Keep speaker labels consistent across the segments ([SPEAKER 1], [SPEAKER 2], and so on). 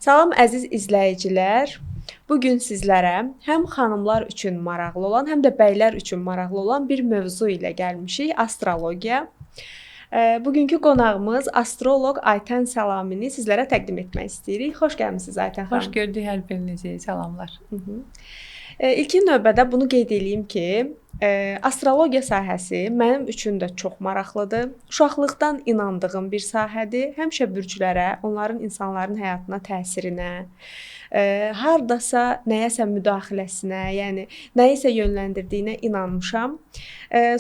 [SPEAKER 1] Salam əziz izləyicilər. Bu gün sizlərə həm xanımlar üçün maraqlı olan, həm də bəylər üçün maraqlı olan bir mövzu ilə gəlmişik: astrologiya. Bugünkü qonağımız astroloq Aytən Səlamini sizlərə təqdim etmək istəyirik. Xoş gəlmisiniz Aytən xanım.
[SPEAKER 2] Xoş gördük hər birinizi. Salamlar.
[SPEAKER 1] İlkin növbədə bunu qeyd edeyim ki, astrologiya sahəsi mənim üçün də çox maraqlıdır. Uşaqlıqdan inandığım bir sahədir. Həmişə bürclərə, onların insanların həyatına təsirinə, hardasa nəyəsə müdaxiləsinə, yəni nəyisə yönləndirdiyinə inanmışam.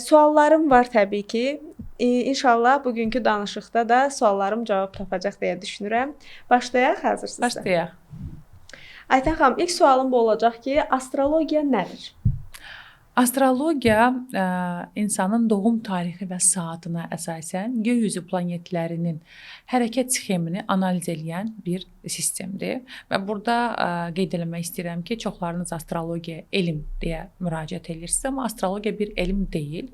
[SPEAKER 1] Suallarım var təbii ki. İnşallah bugünkü danışıqda da suallarım cavab tapacaq deyə düşünürəm. Başlayaq, hazırsınızsa?
[SPEAKER 2] Başlayaq.
[SPEAKER 1] Aytən xanım, ilk sualım bu olacaq ki, astrologiya nədir?
[SPEAKER 2] Astrologiya insanın doğum tarixi və saatına əsasən gökyüzü planetlərinin hərəkət sxemini analiz edən bir sistemdir. Və burada qeyd etmək istəyirəm ki, çoxlarınız astrologiyaya elm deyə müraciət edirsiniz, amma astrologiya bir elm deyil.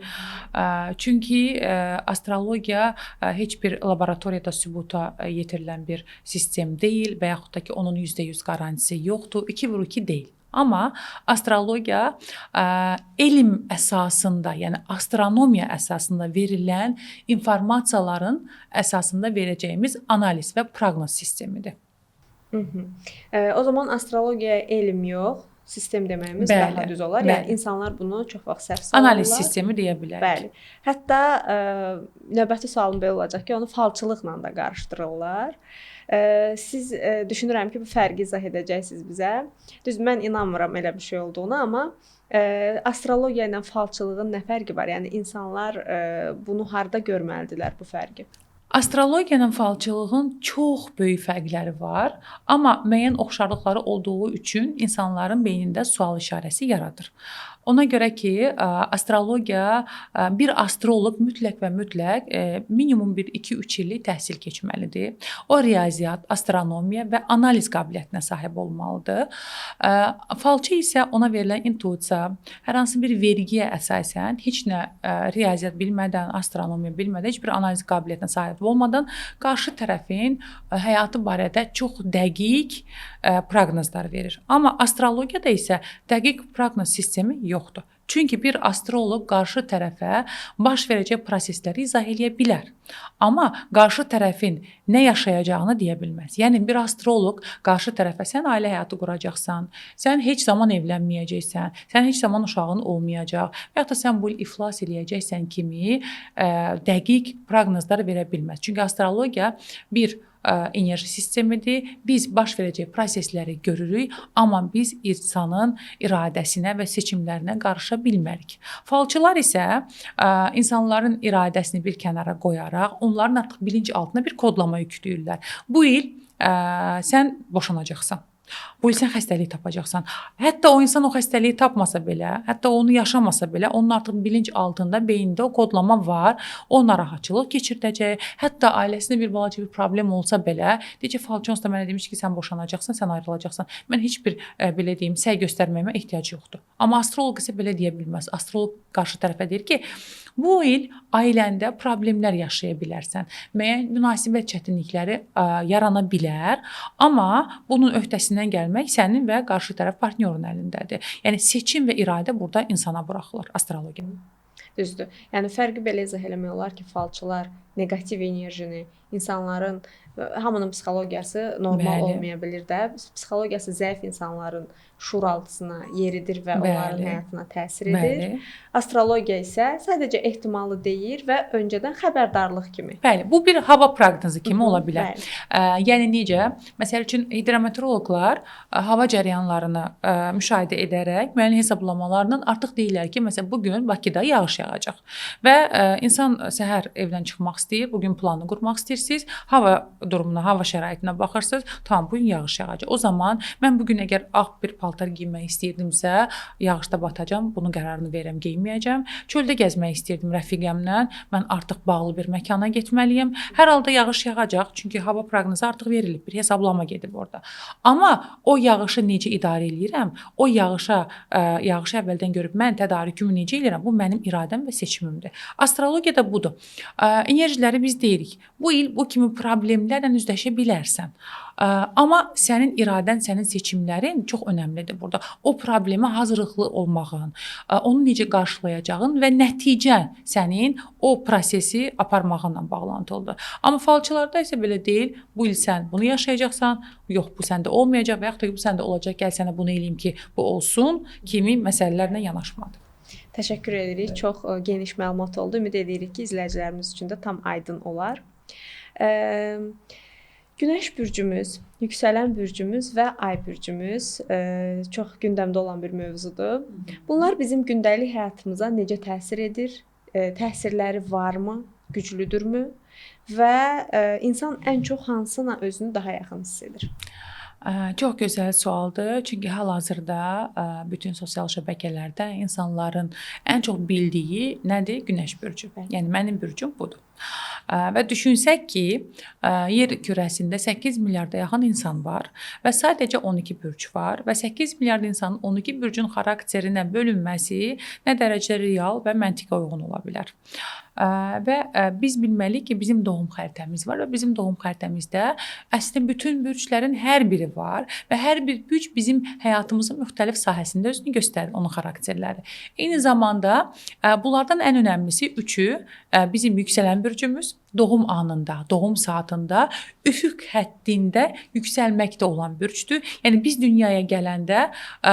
[SPEAKER 2] Çünki astrologiya heç bir laboratoriyada sübuta yetirilən bir sistem deyil və yaxud da ki, onun %100 qarantisi yoxdur. 2/2 deyil. Amma astrologiya elm əsasında, yəni astronomiya əsasında verilən informasiyaların əsasında verəcəyimiz analiz və proqnoz sistemidir.
[SPEAKER 1] O zaman astrologiyaya elm yox, sistem deməyimiz daha düz olar. Yəni insanlar bunu çox vaxt səhv salırlar.
[SPEAKER 2] Analiz sistemi deyə bilərik.
[SPEAKER 1] Bəli. Hətta növbəti sualım belə olacaq ki, onu falçılıqla da qarışdırırlar. Siz düşünürəm ki, bu fərqi izah edəcəksiniz bizə. Düz mən inanmıram elə bir şey olduğuna, amma astrologiya ilə falçılığın nə fərqi var? Yəni insanlar bunu harda görməlidirlər bu fərqi?
[SPEAKER 2] Astrologiya ilə falçılığın çox böyük fərqləri var, amma müəyyən oxşarlıqları olduğu üçün insanların beynində sual işarəsi yaradır. Ona görə ki, astrologiya bir astroloq mütləq və mütləq minimum 1-2-3 illik təhsil keçməlidir. O riyaziyyat, astronomiya və analiz qabiliyyətinə sahib olmalıdır. Falçı isə ona verilən intuisiya, hər hansı bir vergiyə əsasən heç nə riyaziyyat bilmədən, astronomiya bilmədən, heç bir analiz qabiliyyətinə sahib olmadan qarşı tərəfin həyatı barədə çox dəqiq proqnozlar verir. Amma astrologiyada isə dəqiq proqnoz sistemi yoxdur. Çünki bir astroloq qarşı tərəfə baş verəcək prosesləri izah edə bilər. Amma qarşı tərəfin nə yaşayacağını deyə bilməz. Yəni bir astroloq qarşı tərəfə sən ailə həyatı quracaqsan, sən heç zaman evlənməyəcəksən, sən heç zaman uşağın olmayacaq və ya da sən bu il iflas eləyəcəksən kimi dəqiq proqnozlar verə bilməz. Çünki astrologiya bir enerji sistemidir. Biz baş verəcək prosesləri görürük, amma biz insanın iradəsinə və seçimlərinə qarışa bilmərik. Falçılar isə insanların iradəsini bir kənara qoyaraq, onların artıq bilinc altına bir kodlama yükləyirlər. Bu il sən boşanacaqsan. Bu il sən xəstəlik tapacaqsan. Hətta o insan o xəstəliyi tapmasa belə, hətta onu yaşamasa belə, onun artıq bilinc altında, beynində o kodlama var. O narahatçılıq keçirdəcək. Hətta ailəsində bir balaca bir problem olsa belə, deyəcək falçı da mənə demiş ki, sən boşanacaqsan, sən ayrılacaqsan. Mən heç bir belə deyim, səy göstərməyimə ehtiyac yoxdur. Amma astroloq isə belə deyə bilməz. Astroloq qarşı tərəfə deyir ki, bu il ailəndə problemlər yaşaya bilərsən. Müəyyən münasibət çətinlikləri yarana bilər, amma bunun öhdəsindən gəlmək sənin və qarşı tərəf partnyorun əlindədir. Yəni seçim və iradə burada insana buraxılır astrologiyada.
[SPEAKER 1] Düzdür. Yəni fərqi belə izah eləmək olar ki, falçılar neqativ enerjini, insanların hamının psixologiyası normal olmaya bilir də. Psixologiyası zəif insanların şuuraltısına yeridir və onların həyatına təsir edir. Astrologiya isə sadəcə ehtimalı deyir və öncədən xəbərdarlıq kimi.
[SPEAKER 2] Bəli, bu bir hava proqnozu kimi ola bilər. Yəni necə? Məsəl üçün hidrometeoroloqlar hava cərəyanlarını müşahidə edərək müəyyən hesablamalarla artıq deyirlər ki, məsələn bu gün Bakıda yağış yağacaq və insan səhər evdən çıxmaq istəyir, bu gün planını qurmaq istəyirsiniz, hava durumuna, hava şəraitinə baxırsınız, tamam bu gün yağış yağacaq. O zaman mən bu gün əgər ağ bir paltar geymək istəyirdimsə, yağışda batacam, bunun qərarını verirəm, geyməyəcəm. Çöldə gəzmək istəyirdim rəfiqəmlə, mən artıq bağlı bir məkana getməliyəm. Hər halda yağış yağacaq, çünki hava proqnozu artıq verilib, bir hesablama gedib orada. Amma o yağışı necə idarə edirəm, o yağışı əvvəldən görüb mən tədarükümü necə edirəm, bu mənim iradəm və seçimimdir. Astrologiyada budur. enerjiləri biz deyirik. Bu il bu kimi problemlərlə üzləşə bilərsən. Amma sənin iradən, sənin seçimlərin çox önəmlidir burada. O problemə hazırlıqlı olmağın, onu necə qarşılayacağın və nəticə sənin o prosesi aparmağınla bağlantılıdır. Amma falçılarda isə belə deyil. Bu il sən bunu yaşayacaqsan, yox bu səndə olmayacaq və yaxud da bu səndə olacaq. Gəl sənə bunu eləyim ki, bu olsun kimi məsələlərlə yanaşmadır.
[SPEAKER 1] Təşəkkür edirik. Çox geniş məlumat oldu. Ümid edirik ki, izləyicilərimiz üçün də tam aydın olar. Günəş bürcümüz, yüksələn bürcümüz və ay bürcümüz çox gündəmdə olan bir mövzudur. Bunlar bizim gündəlik həyatımıza necə təsir edir? Təsirləri varmı? Güclüdürmü? Və insan ən çox hansına özünü daha yaxın hiss edir?
[SPEAKER 2] Çox gözəl sualdır. Çünki hal-hazırda bütün sosial şəbəkələrdə insanların ən çox bildiyi nədir? Günəş bürcü. Yəni mənim bürcüm budur. Və düşünsək ki, yer kürəsində 8 milyarda yaxın insan var və sadəcə 12 bürc var və 8 milyard insanın 12 bürcün xarakterinə bölünməsi nə dərəcədə real və məntiqə uyğun ola bilər. Və biz bilməliyik ki, bizim doğum xəritəmiz var və bizim doğum xəritəmizdə əslində bütün bürclərin hər biri var və hər bir bürc bizim həyatımızın müxtəlif sahəsində özünü göstərir, onun xarakterləri. Eyni zamanda bunlardan ən önəmlisi üçü bizim yüksələn bürcümüz, doğum anında, doğum saatında üfüq həddində yüksəlməkdə olan bürcdür. Yəni biz dünyaya gələndə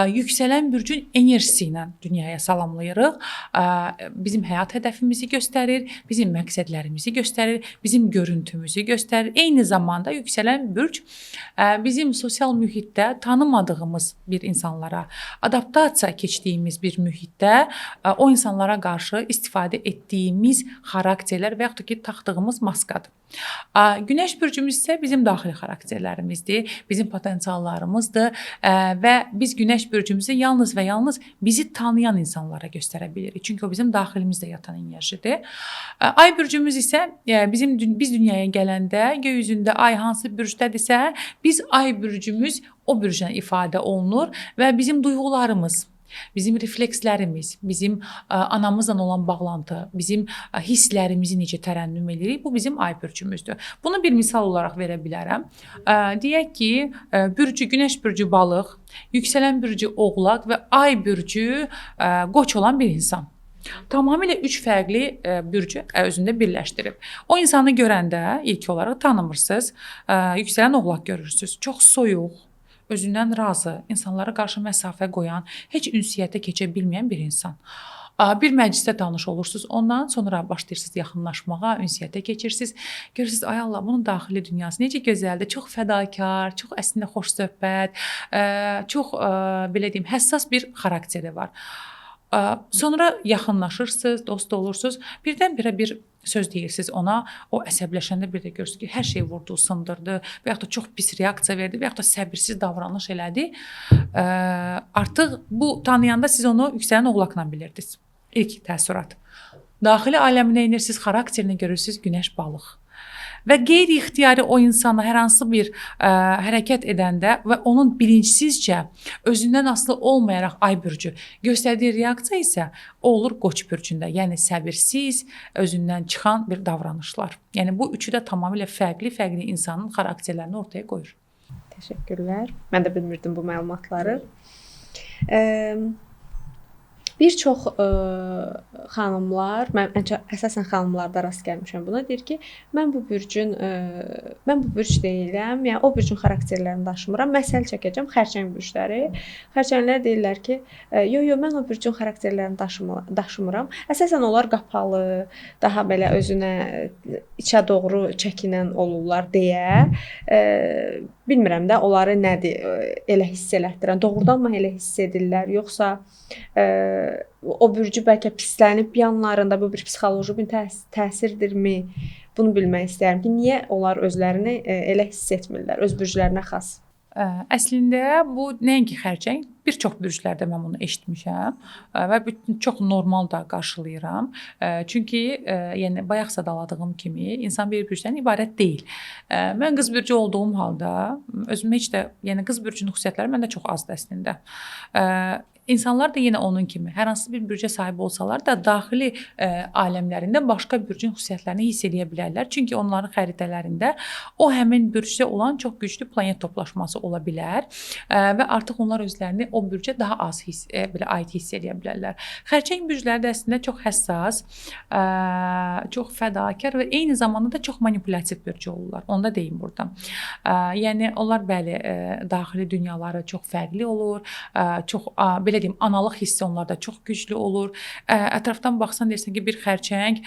[SPEAKER 2] yüksələn bürcün enerjisi ilə dünyaya salamlayırıq. Bizim həyat hədəfimizi göstərir, bizim məqsədlərimizi göstərir, bizim görüntümüzü göstərir. Eyni zamanda yüksələn bürc bizim sosial mühitdə tanımadığımız bir insanlara, adaptasiya keçdiyimiz bir mühitdə o insanlara qarşı istifadə etdiyimiz xarakterlər və yaxud da ki, taxdığımız maskadır. Günəş bürcümüz isə bizim daxili xarakterlərimizdir, bizim potensiallarımızdır və biz Günəş bürcümüzü yalnız və yalnız bizi tanıyan insanlara göstərə bilirik. Çünki o bizim daxilimizdə yatan enerjidir. Ay bürcümüz isə biz dünyaya gələndə göy üzündə ay hansı bürcdədirsə, biz ay bürcümüz o bürcdən ifadə olunur və bizim duyğularımız, bizim reflekslərimiz, bizim anamızla olan bağlantı, bizim hisslərimizi necə tərənnüm edirik, bu bizim ay bürcümüzdür. Bunu bir misal olaraq verə bilərəm. Deyək ki, Günəş bürcü balıq, yüksələn bürcü oğlaq və ay bürcü qoç olan bir insan. Tamamilə 3 fərqli bürcü özündə birləşdirib. O insanı görəndə ilk olaraq tanımırsınız, yüksələn oğlaq görürsünüz. Çox soyuq, özündən razı, insanlara qarşı məsafə qoyan, heç ünsiyyətə keçə bilməyən bir insan. Bir məclisdə tanış olursunuz, ondan sonra başlayırsınız yaxınlaşmağa, ünsiyyətə keçirsiniz. Görürsünüz, ay Allah, bunun daxili dünyası necə gözəldir, çox fədakar, çox əslində xoş söhbət, çox belə deyim, həssas bir xarakteri var. Sonra yaxınlaşırsınız, dost olursunuz, birdən-birə bir söz deyirsiniz ona, o əsəbləşəndə bir də görürsünüz ki, hər şey vurdu, sındırdı və yaxud da çox pis reaksiya verdi və yaxud da səbirsiz davranış elədi. Artıq bu tanıyanda siz onu yüksələn oğlaqla bilirdiniz. İlk təəssürat. Daxili aləminə inirsiniz, xarakterini görürsünüz, günəş balıq. Və qeyri-ixtiyari o insana hər hansı bir hərəkət edəndə və onun bilinçsizcə özündən asılı olmayaraq ay bürcü göstərdiyi reaksiya isə o olur qoç bürcündə. Yəni səbirsiz, özündən çıxan bir davranışlar. Yəni bu üçü də tamamilə fərqli insanın xarakterlərini ortaya qoyur.
[SPEAKER 1] Təşəkkürlər. Mən də bilmirdim bu məlumatları. Bir çox xanımlar, mən əsasən xanımlarda rast gəlmişəm buna, deyir ki, mən bu bürc deyiləm, yəni o bürcün xarakterlərini daşımıram, məsəl çəkəcəm xərçəng bürcləri. Xərçənglər deyirlər ki, mən o bürcün xarakterlərini daşımıram. Əsasən onlar qapalı, daha belə özünə içə doğru çəkinən olurlar deyə. Bilmirəm də onları nədir elə hiss elətdirən, doğrudanmı elə hiss edirlər, yoxsa o bürcü bəlkə pislənib yanlarında bu bir psixoloji bir təsirdirmi? Bunu bilmək istəyirəm ki, niyə onlar özlərini elə hiss etmirlər, öz bürclərinə xas?
[SPEAKER 2] Əslində bu nəinki xərçəng, bir çox bürclərdə mən bunu eşitmişəm və çox normal da qarşılayıram. Çünki yəni bayaq sadaladığım kimi insan bir bürcdən ibarət deyil. Mən qız bürcü olduğum halda özüm heç də yəni qız bürcünün xüsusiyyətləri məndə çox azdır əslində. İnsanlar da yenə onun kimi hər hansı bir bürcə sahib olsalar da daxili aləmlərində başqa bürcün xüsusiyyətlərini hiss edə bilərlər. Çünki onların xəritələrində o həmin bürcdə olan çox güclü planet toplaşması ola bilər və artıq onlar özlərini o bürcə daha az belə aid hiss edə bilərlər. Xərçəng bürcləri də əslində çox həssas, çox fədakar və eyni zamanda da çox manipulyativ bürcə olurlar. Onu da deyim burada. Yəni onlar bəli daxili dünyaları çox fərqli olur, çox belə deyim, analıq hissi onlarda çox güclü olur. Ətrafdan baxsan deyirsən ki, bir xərçəng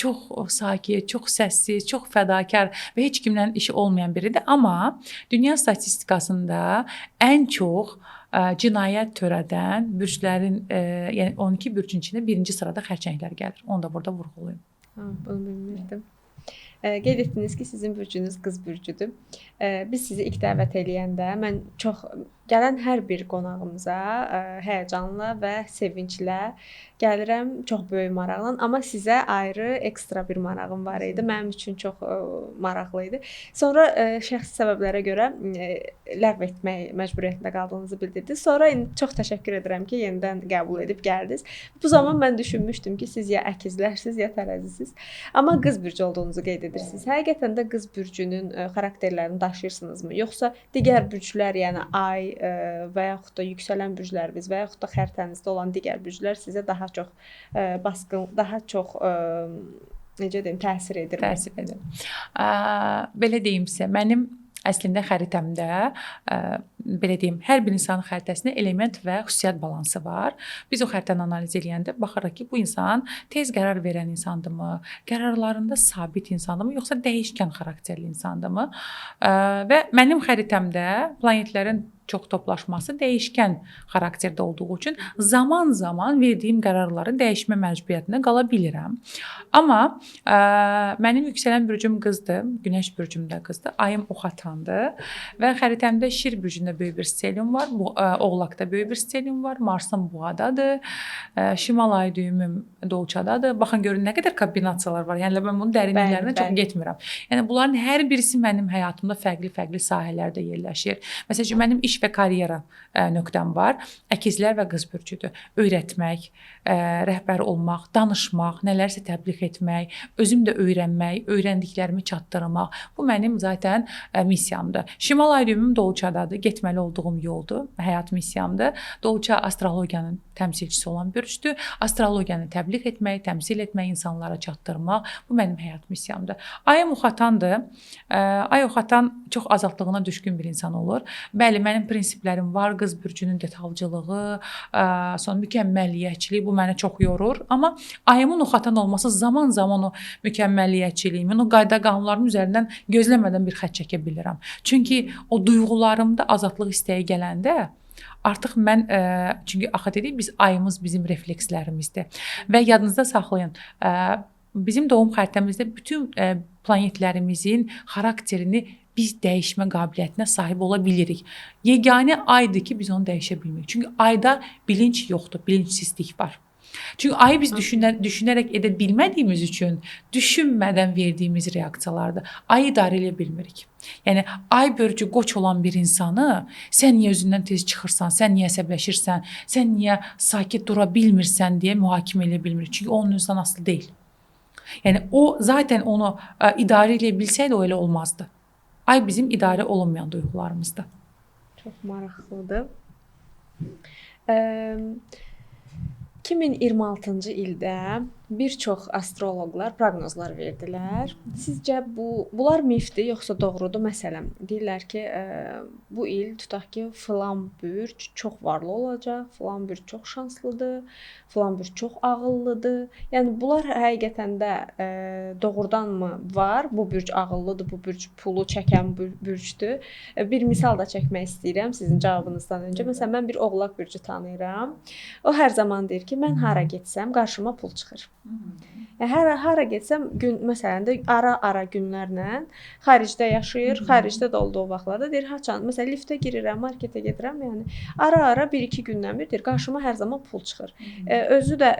[SPEAKER 2] çox sakit, çox səssiz, çox fədakar və heç kimlə işi olmayan biridir. Amma dünya statistikasında ən çox cinayət törədən bürclərin, yəni 12 bürcün içində birinci sırada xərçənglər gəlir. Onu da burada vurğulayım.
[SPEAKER 1] Bunu bilmirdim. Qeyd etdiniz ki, sizin bürcünüz qız bürcüdür. Biz sizi ilk dəvət eləyəndə mən çox gələn hər bir qonağımıza həyəcanla və sevinclə gəlirəm, çox böyük maraqla, amma sizə ayrı ekstra bir marağım var idi. Mənim üçün çox maraqlı idi. Sonra şəxsi səbəblərə görə ləğv etmək məcburiyyətində qaldığınızı bildirdiniz. Sonra çox təşəkkür edirəm ki, yenidən qəbul edib gəldiniz. Bu zaman mən düşünmüşdüm ki, siz ya əkizlərsiniz, ya tərəzisiz. Amma qız bürcü olduğunuzu qeyd edirsiniz. Həqiqətən də qız bürcünün xarakterlərini daşıyırsınızmı? Yoxsa digər bürclər, yəni ay və yaxud da yüksələn bürcləriniz və yaxud da xəritənizdə olan digər bürclər sizə daha çox basqın, daha çox necə deyim, təsir edir?
[SPEAKER 2] Təsir edir. Belə deyimsə, mənim əslində xəritəmdə belə deyim, hər bir insanın xəritəsində element və xüsusiyyət balansı var. Biz o xəritəni analiz edəndə baxırıq ki, bu insan tez qərar verən insandırmı, qərarlarında sabit insandırmı, yoxsa dəyişkən xarakterli insandırmı? Və mənim xəritəmdə planetlərin çox toplaşması dəyişkən xarakterdə olduğu üçün zaman-zaman verdiyim qərarları dəyişmə məcburiyyətində qala bilirəm. Amma mənim yüksələn bürcüm qızdır, günəş bürcüm də qızdır, ayım Oxatandır və xəritəmdə Şir bürcündə böyük bir stelium var, Oğlaqda böyük bir stelium var, Marsım Boğadadır, şimal ay düyümüm Dolçadadır. Baxın görün nə qədər kombinasiyalar var. Yəni mən bunun dərinliklərinə çox getmirəm. Yəni bunların hər birisi mənim həyatımda fərqli-fərqli sahələrdə yerləşir. Məsələn, mənim iş və karyera nöqtəm var. Əkizlər və qız bürcüdür. Öyrətmək, rəhbər olmaq, danışmaq, nələrsə təbliğ etmək, özüm də öyrənmək, öyrəndiklərimi çatdırmaq. Bu mənim zaten missiyamdır. Şimal ay düyümüm Dolçadadır. Getməli olduğum yoldur. Həyat missiyamdır. Dolça astrologiyanın təmsilçisi olan bürcdür. Astrologiyanı təbliğ etmək, təmsil etmək, insanlara çatdırmaq. Bu mənim həyat missiyamdır. Ayım Oxatandır. Ay Oxatan çox azadlığına düşkün bir insan olur. Bəli, mənim prinsiplərim var. Qız bürcünün detalcılığı, sonra mükəmməlliyətçiliyi bu məni çox yorur. Amma ayımın Oxatan olması zaman-zaman o mükəmməlliyətçiliyimin, o qayda qanunların üzərindən gözləmədən bir xətt çəkə bilirəm. Çünki o duyğularımda azadlıq istəyi gələndə artıq mən, çünki axı dedik, biz ayımız bizim reflekslərimizdir. Və yadınızda saxlayın, bizim doğum xəritəmizdə bütün planetlərimizin xarakterini biz dəyişmə qabiliyyətinə sahib ola bilirik. Yeganə aydır ki, biz onu dəyişə bilmirik. Çünki ayda bilinç yoxdur, bilinçsizlik var. Çünki ayı biz düşünərək edə bilmədiyimiz üçün düşünmədən verdiyimiz reaksiyalardır. Ayı idarə edə bilmirik. Yəni ay börcü qoç olan bir insanı sən niyə özündən tez çıxırsan, sən niyə əsəbləşirsən, sən niyə sakit dura bilmirsən deyə mühakimə edə bilmirik. Çünki onun özündən asılı deyil. Yəni o zaten onu idarə edə bilsəydi o elə olmazdı. Ay bizim idarə olunmayan duyğularımızdır.
[SPEAKER 1] Çox maraqlıdır. 2026-cı ildə bir çox astroloqlar proqnozlar verdilər. Sizcə bunlar mifdir, yoxsa doğrudur? Məsələn, deyirlər ki, bu il tutaq ki, filan bürc çox varlı olacaq, filan bürc çox şanslıdır, filan bürc çox ağıllıdır. Yəni bunlar həqiqətən də doğrudanmı var? Bu bürc ağıllıdır, bu bürc pulu çəkən bürcdür. Bir misal da çəkmək istəyirəm sizin cavabınızdan öncə. Məsələn, mən bir Oğlaq bürcü tanıyıram. O hər zaman deyir ki, mən hara getsəm qarşıma pul çıxır. Hara getsəm, məsələn də ara-ara günlərlə xaricdə yaşayır, xaricdə də olduğu vaxtlarda deyir, haçan, məsələn, liftə girirəm, marketə gedirəm, yəni ara-ara 1-2 gündən bir deyir, qarşıma hər zaman pul çıxır. Özü də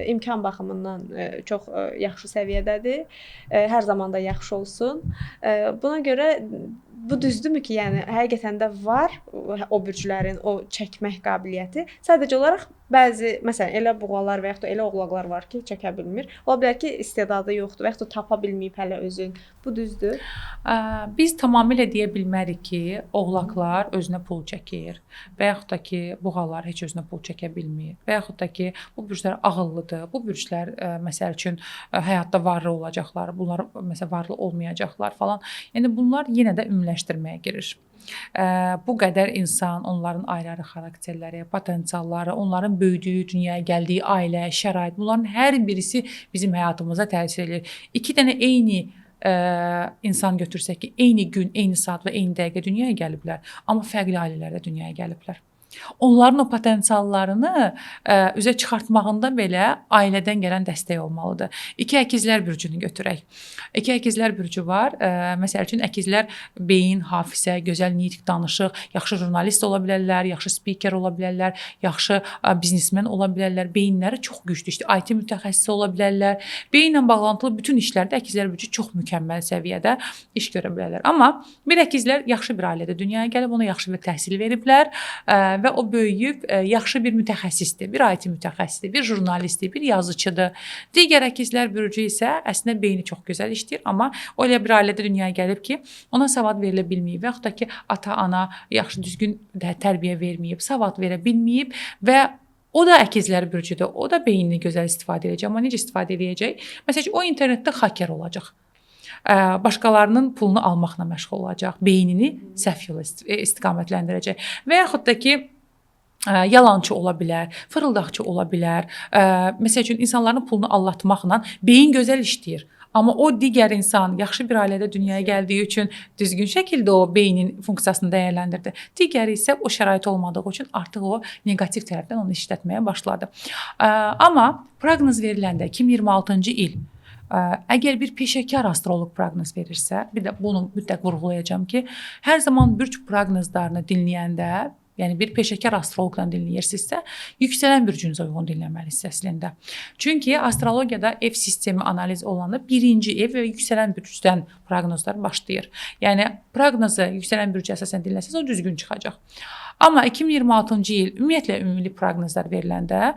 [SPEAKER 1] imkan baxımından çox yaxşı səviyyədədir, hər zaman da yaxşı olsun. Buna görə Bu düzdürmü ki, yəni həqiqətən də var o bürclərin o çəkmək qabiliyyəti. Sadəcə olaraq bəzi, məsələn, elə buğalar və yaxud da elə oğlaqlar var ki, çəkə bilmir. Ola bilər ki, istedadı yoxdur və yaxud da tapa bilməyib hələ özün. Bu düzdür?
[SPEAKER 2] Biz tamamilə deyə bilmərik ki, oğlaqlar özünə pul çəkir və yaxud da ki, buğalar heç özünə pul çəkə bilmir və yaxud da ki, bu bürclər ağıllıdır. Bu bürclər məsəl üçün həyatda varlı olacaqlar, bunlar məsələn varlı olmayacaqlar falan. Yəni bunlar yenə də ümumiləşdirməyə girir. Bu qədər insan, onların ayrı-ayrı xarakterləri, potensialları, onların böyüdüyü, dünyaya gəldiyi ailə, şərait, bunların hər birisi bizim həyatımıza təsir edir. 2 dənə eyni insan götürsək ki, eyni gün, eyni saat və eyni dəqiqə dünyaya gəliblər, amma fərqli ailələrdə dünyaya gəliblər. Onların o potensiallarını üzə çıxartmağında belə ailədən gələn dəstək olmalıdır. 2 əkizlər bürcünü götürək. 2 əkizlər bürcü var. Məsəl üçün əkizlər beyin, hafizə, gözəl nitq, danışıq, yaxşı jurnalist ola bilərlər, yaxşı spiker ola bilərlər, yaxşı biznesmen ola bilərlər. Beyinləri çox güclü, IT mütəxəssisi ola bilərlər. Beyinlə bağlantılı bütün işlərdə əkizlər bürcü çox mükəmməl səviyyədə iş görə bilərlər. Amma bir əkizlər yaxşı bir ailədə dünyaya gəlib, ona yaxşı bir təhsil veriblər və o böyüyüb yaxşı bir mütəxəssisdir, bir IT mütəxəssisidir, bir jurnalistdir, bir yazıçıdır. Digər əkizlər bürcü isə əslində beyni çox gözəl işləyir, amma o elə bir ailədə dünyaya gəlib ki, ona savad verilə bilməyib və yaxud da ki, ata-ana yaxşı düzgün tərbiyə verməyib, savad verə bilməyib və o da əkizlər bürcüdür. O da beynini gözəl istifadə edəcək, amma necə istifadə edəcək? Məsələn, o internetdə haker olacaq. Başqalarının pulunu almaqla məşğul olacaq, beynini səhv yola istiqamətləndirəcək və yaxud da ki, yalançı ola bilər, fırıldaqçı ola bilər. Məsəl üçün, insanların pulunu aldatmaqla beyin gözəl işləyir. Amma o digər insan yaxşı bir ailədə dünyaya gəldiyi üçün düzgün şəkildə o beynin funksiyasını dəyərləndirdi. Digəri isə o şərait olmadığı üçün artıq o neqativ tərəfdən onu işlətməyə başladı. Amma proqnoz veriləndə 2026-cı il əgər bir peşəkar astroloq proqnoz verirsə, bir də bunu mütləq vurğulayacağam ki, hər zaman bürc proqnozlarını dinləyəndə, yəni bir peşəkar astroloqdan dinləyirsinizsə, yüksələn bürcünüzə uyğun dinləməlisiniz əslində. Çünki astrologiyada ev sistemi analiz olanda birinci ev və yüksələn bürcdən proqnozlar başlayır. Yəni proqnozu yüksələn bürcə əsasən dinləsəz, o düzgün çıxacaq. Amma 2026-cı il ümumiyyətlə ümumi proqnozlar veriləndə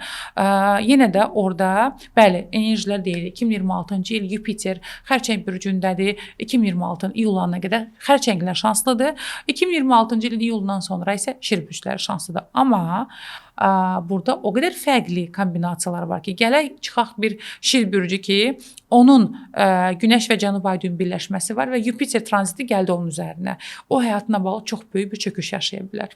[SPEAKER 2] yenə də orada bəli, enerjilər deyilir. 2026-cı il Yupiter xərçəng bürcündədir. 2026-nın iyuluna qədər xərçənglər şanslıdır. 2026-cı ilin iyulundan sonra isə şir bürcləri şanslıdır. Amma burada o qədər fərqli kombinasiyalar var ki, gələk çıxaq bir şir bürcü ki, onun Günəş və Cənub ay düyün birləşməsi var və Yupiter tranziti gəldi onun üzərinə. O həyatına bağlı çox böyük bir çöküş yaşaya bilər.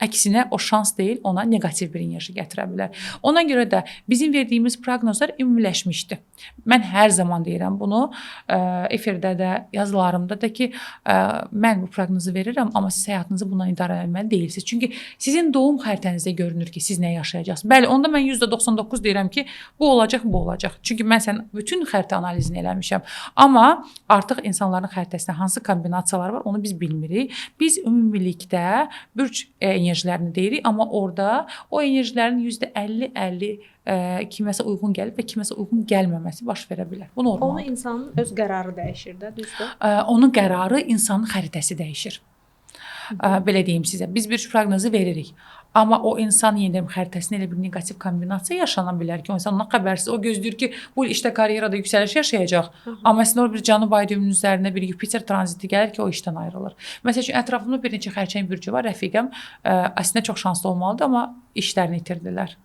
[SPEAKER 2] Əksinə o şans deyil, ona neqativ bir enerji gətirə bilər. Ona görə də bizim verdiyimiz proqnozlar ümumiləşmişdir. Mən hər zaman deyirəm bunu, efirdə də, yazılarımda da ki, mən bu proqnozu verirəm, amma siz həyatınızı bundan idarə etməli deyilsiniz. Çünki sizin doğum xəritənizdə görünür ki, siz nə yaşayacaqsınız. Bəli, onda mən %99 deyirəm ki, bu olacaq, bu olacaq. Çünki mən sənin bütün xəritə analizini eləmişəm. Amma artıq insanların xəritəsində hansı kombinasiyalar var, onu biz bilmirik. Biz ümumilikdə bürc enerjilərini deyirik, amma orada o enerjilərin %50-50 kiməsə uyğun gəlib və kiməsə uyğun gəlməməsi baş verə bilər. Bu normaldır.
[SPEAKER 1] Onu insanın öz qərarı dəyişir də, düzdür?
[SPEAKER 2] Onun qərarı insanın xəritəsi dəyişir. Belə deyim sizə, biz bir proqnozu veririk. Amma o insan yenə xəritəsində elə bir neqativ kombinasiya yaşana bilər ki, o insan ondan xəbərsiz, o gözləyir ki, bu işdə karyerada yüksəliş yaşayacaq. Amma əslində bir Cənub ay düyününün üzərinə bir Yupiter tranziti gəlir ki, o işdən ayrılır. Məsəl üçün, ətrafımda bir neçə xərçəng bürcü var, rəfiqəm, əslində çox şanslı olmalıdır, amma işlərini itirdilər.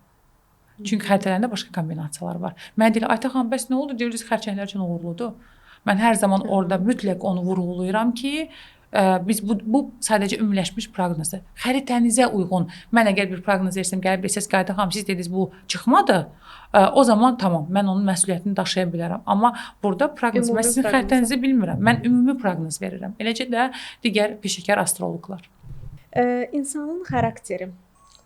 [SPEAKER 2] Çünki xəritələrində başqa kombinasiyalar var. Mən deyirəm, Ayta xanım, bəs nə oldu? Deyirsiniz, xərçənglər üçün uğurludur. Mən hər zaman orada mütləq onu vurğulayıram ki, biz bu sadəcə ümumiləşmiş proqnozdur. Xəritənizə uyğun. Mən əgər bir proqnoz versəm, gəlib desəz ki, Ayta xanım, siz dediniz bu çıxmadı. O zaman tamam, mən onun məsuliyyətini daşıya bilərəm. Amma burada proqnoz, mən sizin xəritənizi bilmirəm. Mən ümumi proqnoz verirəm. Eləcə də digər peşəkar astroloqlar.
[SPEAKER 1] İnsanın xarakteri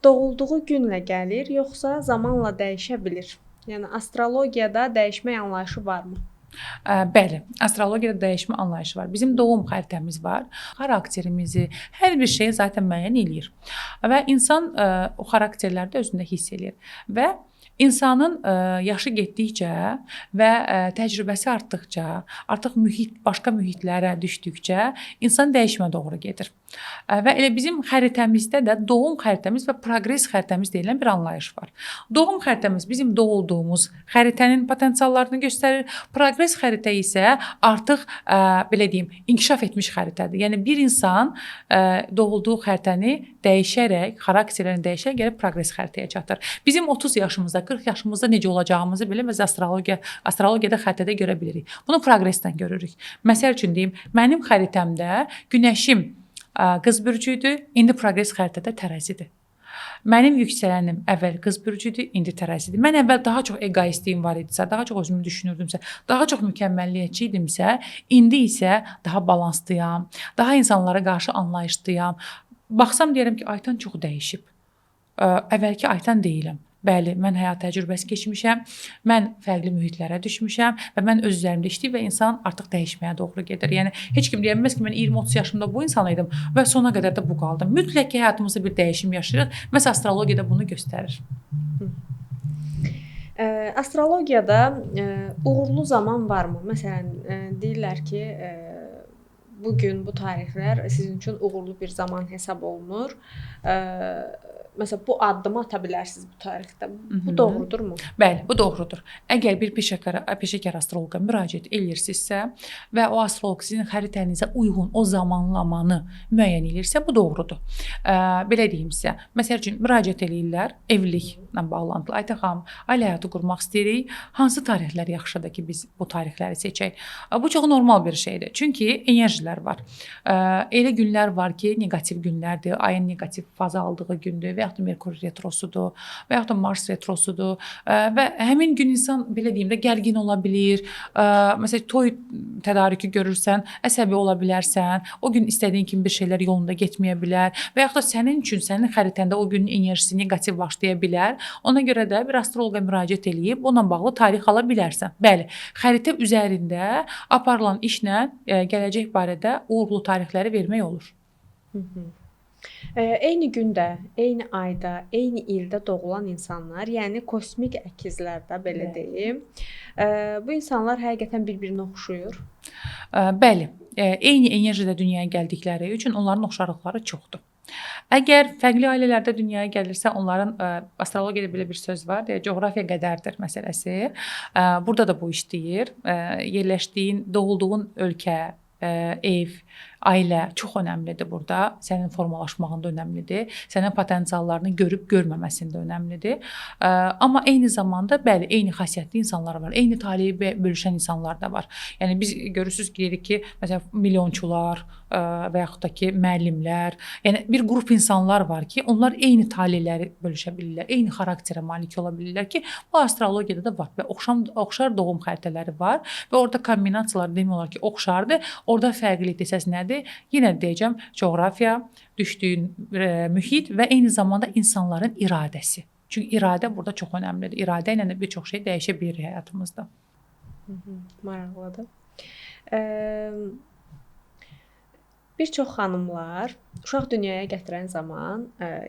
[SPEAKER 1] doğulduğu günlə gəlir, yoxsa zamanla dəyişə bilir? Yəni astrologiyada dəyişmə anlayışı varmı?
[SPEAKER 2] Bəli, astrologiyada dəyişmə anlayışı var. Bizim doğum xəritəmiz var. Xarakterimizi, hər bir şeyi zaten müəyyən eləyir. Və insan o xarakterləri də özündə hiss eləyir. Və İnsanın yaşı getdikcə və təcrübəsi artdıqca, artıq başqa mühitlərə düşdükcə insan dəyişmə doğru gedir. Və elə bizim xəritəmizdə də doğum xəritəmiz və proqres xəritəmiz deyilən bir anlayış var. Doğum xəritəmiz bizim doğulduğumuz xəritənin potensiallarını göstərir. Proqres xəritə isə artıq belə deyim, inkişaf etmiş xəritədir. Yəni bir insan doğulduğu xəritəni dəyişərək, xarakterini dəyişərək gəlib proqres xəritəyə çatır. Bizim 30 yaşımızda, 40 yaşımızda necə olacağımızı belə biz astrologiyada xəritədə görə bilirik. Bunu proqresdən görürük. Məsəl üçün deyim, mənim xəritəmdə günəşim Qız bürcü idi, indi proqres xəritədə tərəzidir. Mənim yüksələnim əvvəl Qız bürcüdür, indi tərəzidir. Mən əvvəl daha çox egoistliğim var idisə, daha çox özümü düşünürdümsə, daha çox mükəmməlliyətçi idimsə, indi isə daha balanslıyam, daha insanlara qarşı anlayışlıyam. Baxsam deyirəm ki, Aytan çox dəyişib. Əvvəlki Aytan deyiləm. Bəli, mən həyat təcrübəsi keçmişəm, mən fərqli mühitlərə düşmüşəm və mən öz üzərimdə işləyib və insan artıq dəyişməyə doğru gedir. Yəni heç kim deyəməz ki, mən 20-30 yaşımda bu insan idim və sona qədər də bu qaldım. Mütləq ki, həyatımızda bir dəyişim yaşayırıq. Məsələn, astrologiyada bunu göstərir.
[SPEAKER 1] Astrologiyada uğurlu zaman varmı? Məsələn, deyirlər ki, bu gün, bu tarixlər sizin üçün uğurlu bir zaman hesab olunur. Məsələn, bu addımı ata bilərsiniz bu tarixdə. Bu doğrudurmu?
[SPEAKER 2] Bəli, bu doğrudur. Əgər bir peşəkar astroloqa müraciət edirsinizsə və o astroloq sizin xəritənizə uyğun o zamanlamanı müəyyən edirsə, bu doğrudur. Belə deyim sizə, məsəl üçün müraciət edirlər evliliklə bağlantılı. Ayta xanım, ailə həyatı qurmaq istəyirik. Hansı tarixlər yaxşıdır ki, biz bu tarixləri seçək? Bu çox normal bir şeydir. Çünki enerjilər var. Elə günlər var ki, negativ günlərdir, ayın negativ fazı aldığı gündür və yaxud da Merkur retrosudur və yaxud da Mars retrosudur və həmin gün insan belə deyim də gərgin ola bilir. Məsələn, toy tədarükü görürsən, əsəbi ola bilərsən. O gün istədiyin kimi bir şeylər yolunda getməyə bilər və yaxud da sənin üçün, sənin xəritəndə o günün enerjisi negativ başlaya bilər. Ona görə də bir astroloqa müraciət eləyib onunla bağlı tarix ala bilərsən. Bəli, xəritə üzərində aparılan işlə gələcək barədə uğurlu tarixləri vermək olur.
[SPEAKER 1] Eyni gündə, eyni ayda, eyni ildə doğulan insanlar, yəni kosmik əkizlərdə belə deyim, bu insanlar həqiqətən bir-birinə oxşuyur.
[SPEAKER 2] Bəli, eyni enerjide dünyaya gəldikləri üçün onların oxşarlıqları çoxdur. Əgər fərqli ailələrdə dünyaya gəlirsə, onların astrologiyada belə bir söz var, coğrafiya qədərdir məsələsi. Burada da bu işləyir. Yerləşdiyin, doğulduğun ölkə, ev, ailə çox önəmlidir burada. Sənin formalaşmağında önəmlidir. Sənin potensiallarını görüb görməməsində önəmlidir. Amma eyni zamanda bəli, eyni xasiyyətli insanlar var. Eyni taleyi bölüşən insanlar da var. Yəni biz görürsüz deyirik ki, məsələn, milyonçular və yaxud da ki, müəllimlər, yəni bir qrup insanlar var ki, onlar eyni taleləri bölüşə bilirlər, eyni xarakterə malik ola bilirlər ki, bu astrologiyada da var və oxşar doğum xəritələri var və orada kombinasiyalar demək olar ki, oxşardır. Orada fərqlilik desəz nədir? Yenə deyəcəm, coğrafiya, düşdüyün mühit və eyni zamanda insanların iradəsi. Çünki iradə burada çox önəmlidir. İradə ilə də bir çox şey dəyişə bilir həyatımızda.
[SPEAKER 1] Maraqlıdır. Bir çox xanımlar uşaq dünyaya gətirən zaman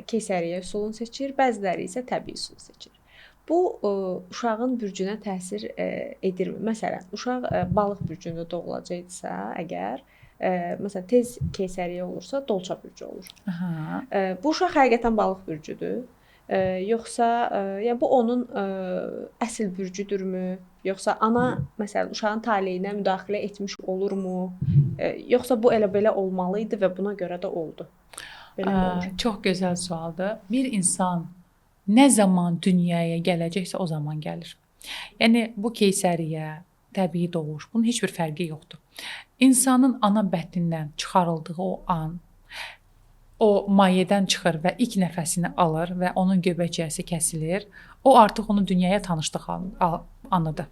[SPEAKER 1] keysəriyyə üsulunu seçir, bəziləri isə təbii üsulu seçir. Bu uşağın bürcünə təsir edirmi? Məsələn, uşaq balıq bürcündə doğulacaqsa, əgər məsələn tez keysəriyyə olursa, dolça bürcü olur. Bu uşaq həqiqətən balıq bürcüdür. Yoxsa yəni bu onun əsl bürcüdürmü? Yoxsa ana məsələn uşağın taleyinə müdaxilə etmiş olurmu? Yoxsa bu elə belə olmalı idi və buna görə də oldu?
[SPEAKER 2] Çox gözəl sualdır. Bir insan nə zaman dünyaya gələcəksə o zaman gəlir. Yəni bu keysəriyyə, təbii doğuş, bunun heç bir fərqi yoxdur. İnsanın ana bətnindən çıxarıldığı o an, o mayədən çıxır və ilk nəfəsini alır və onun göbəcəsi kəsilir. O artıq onu dünyaya tanışlıq anıdır.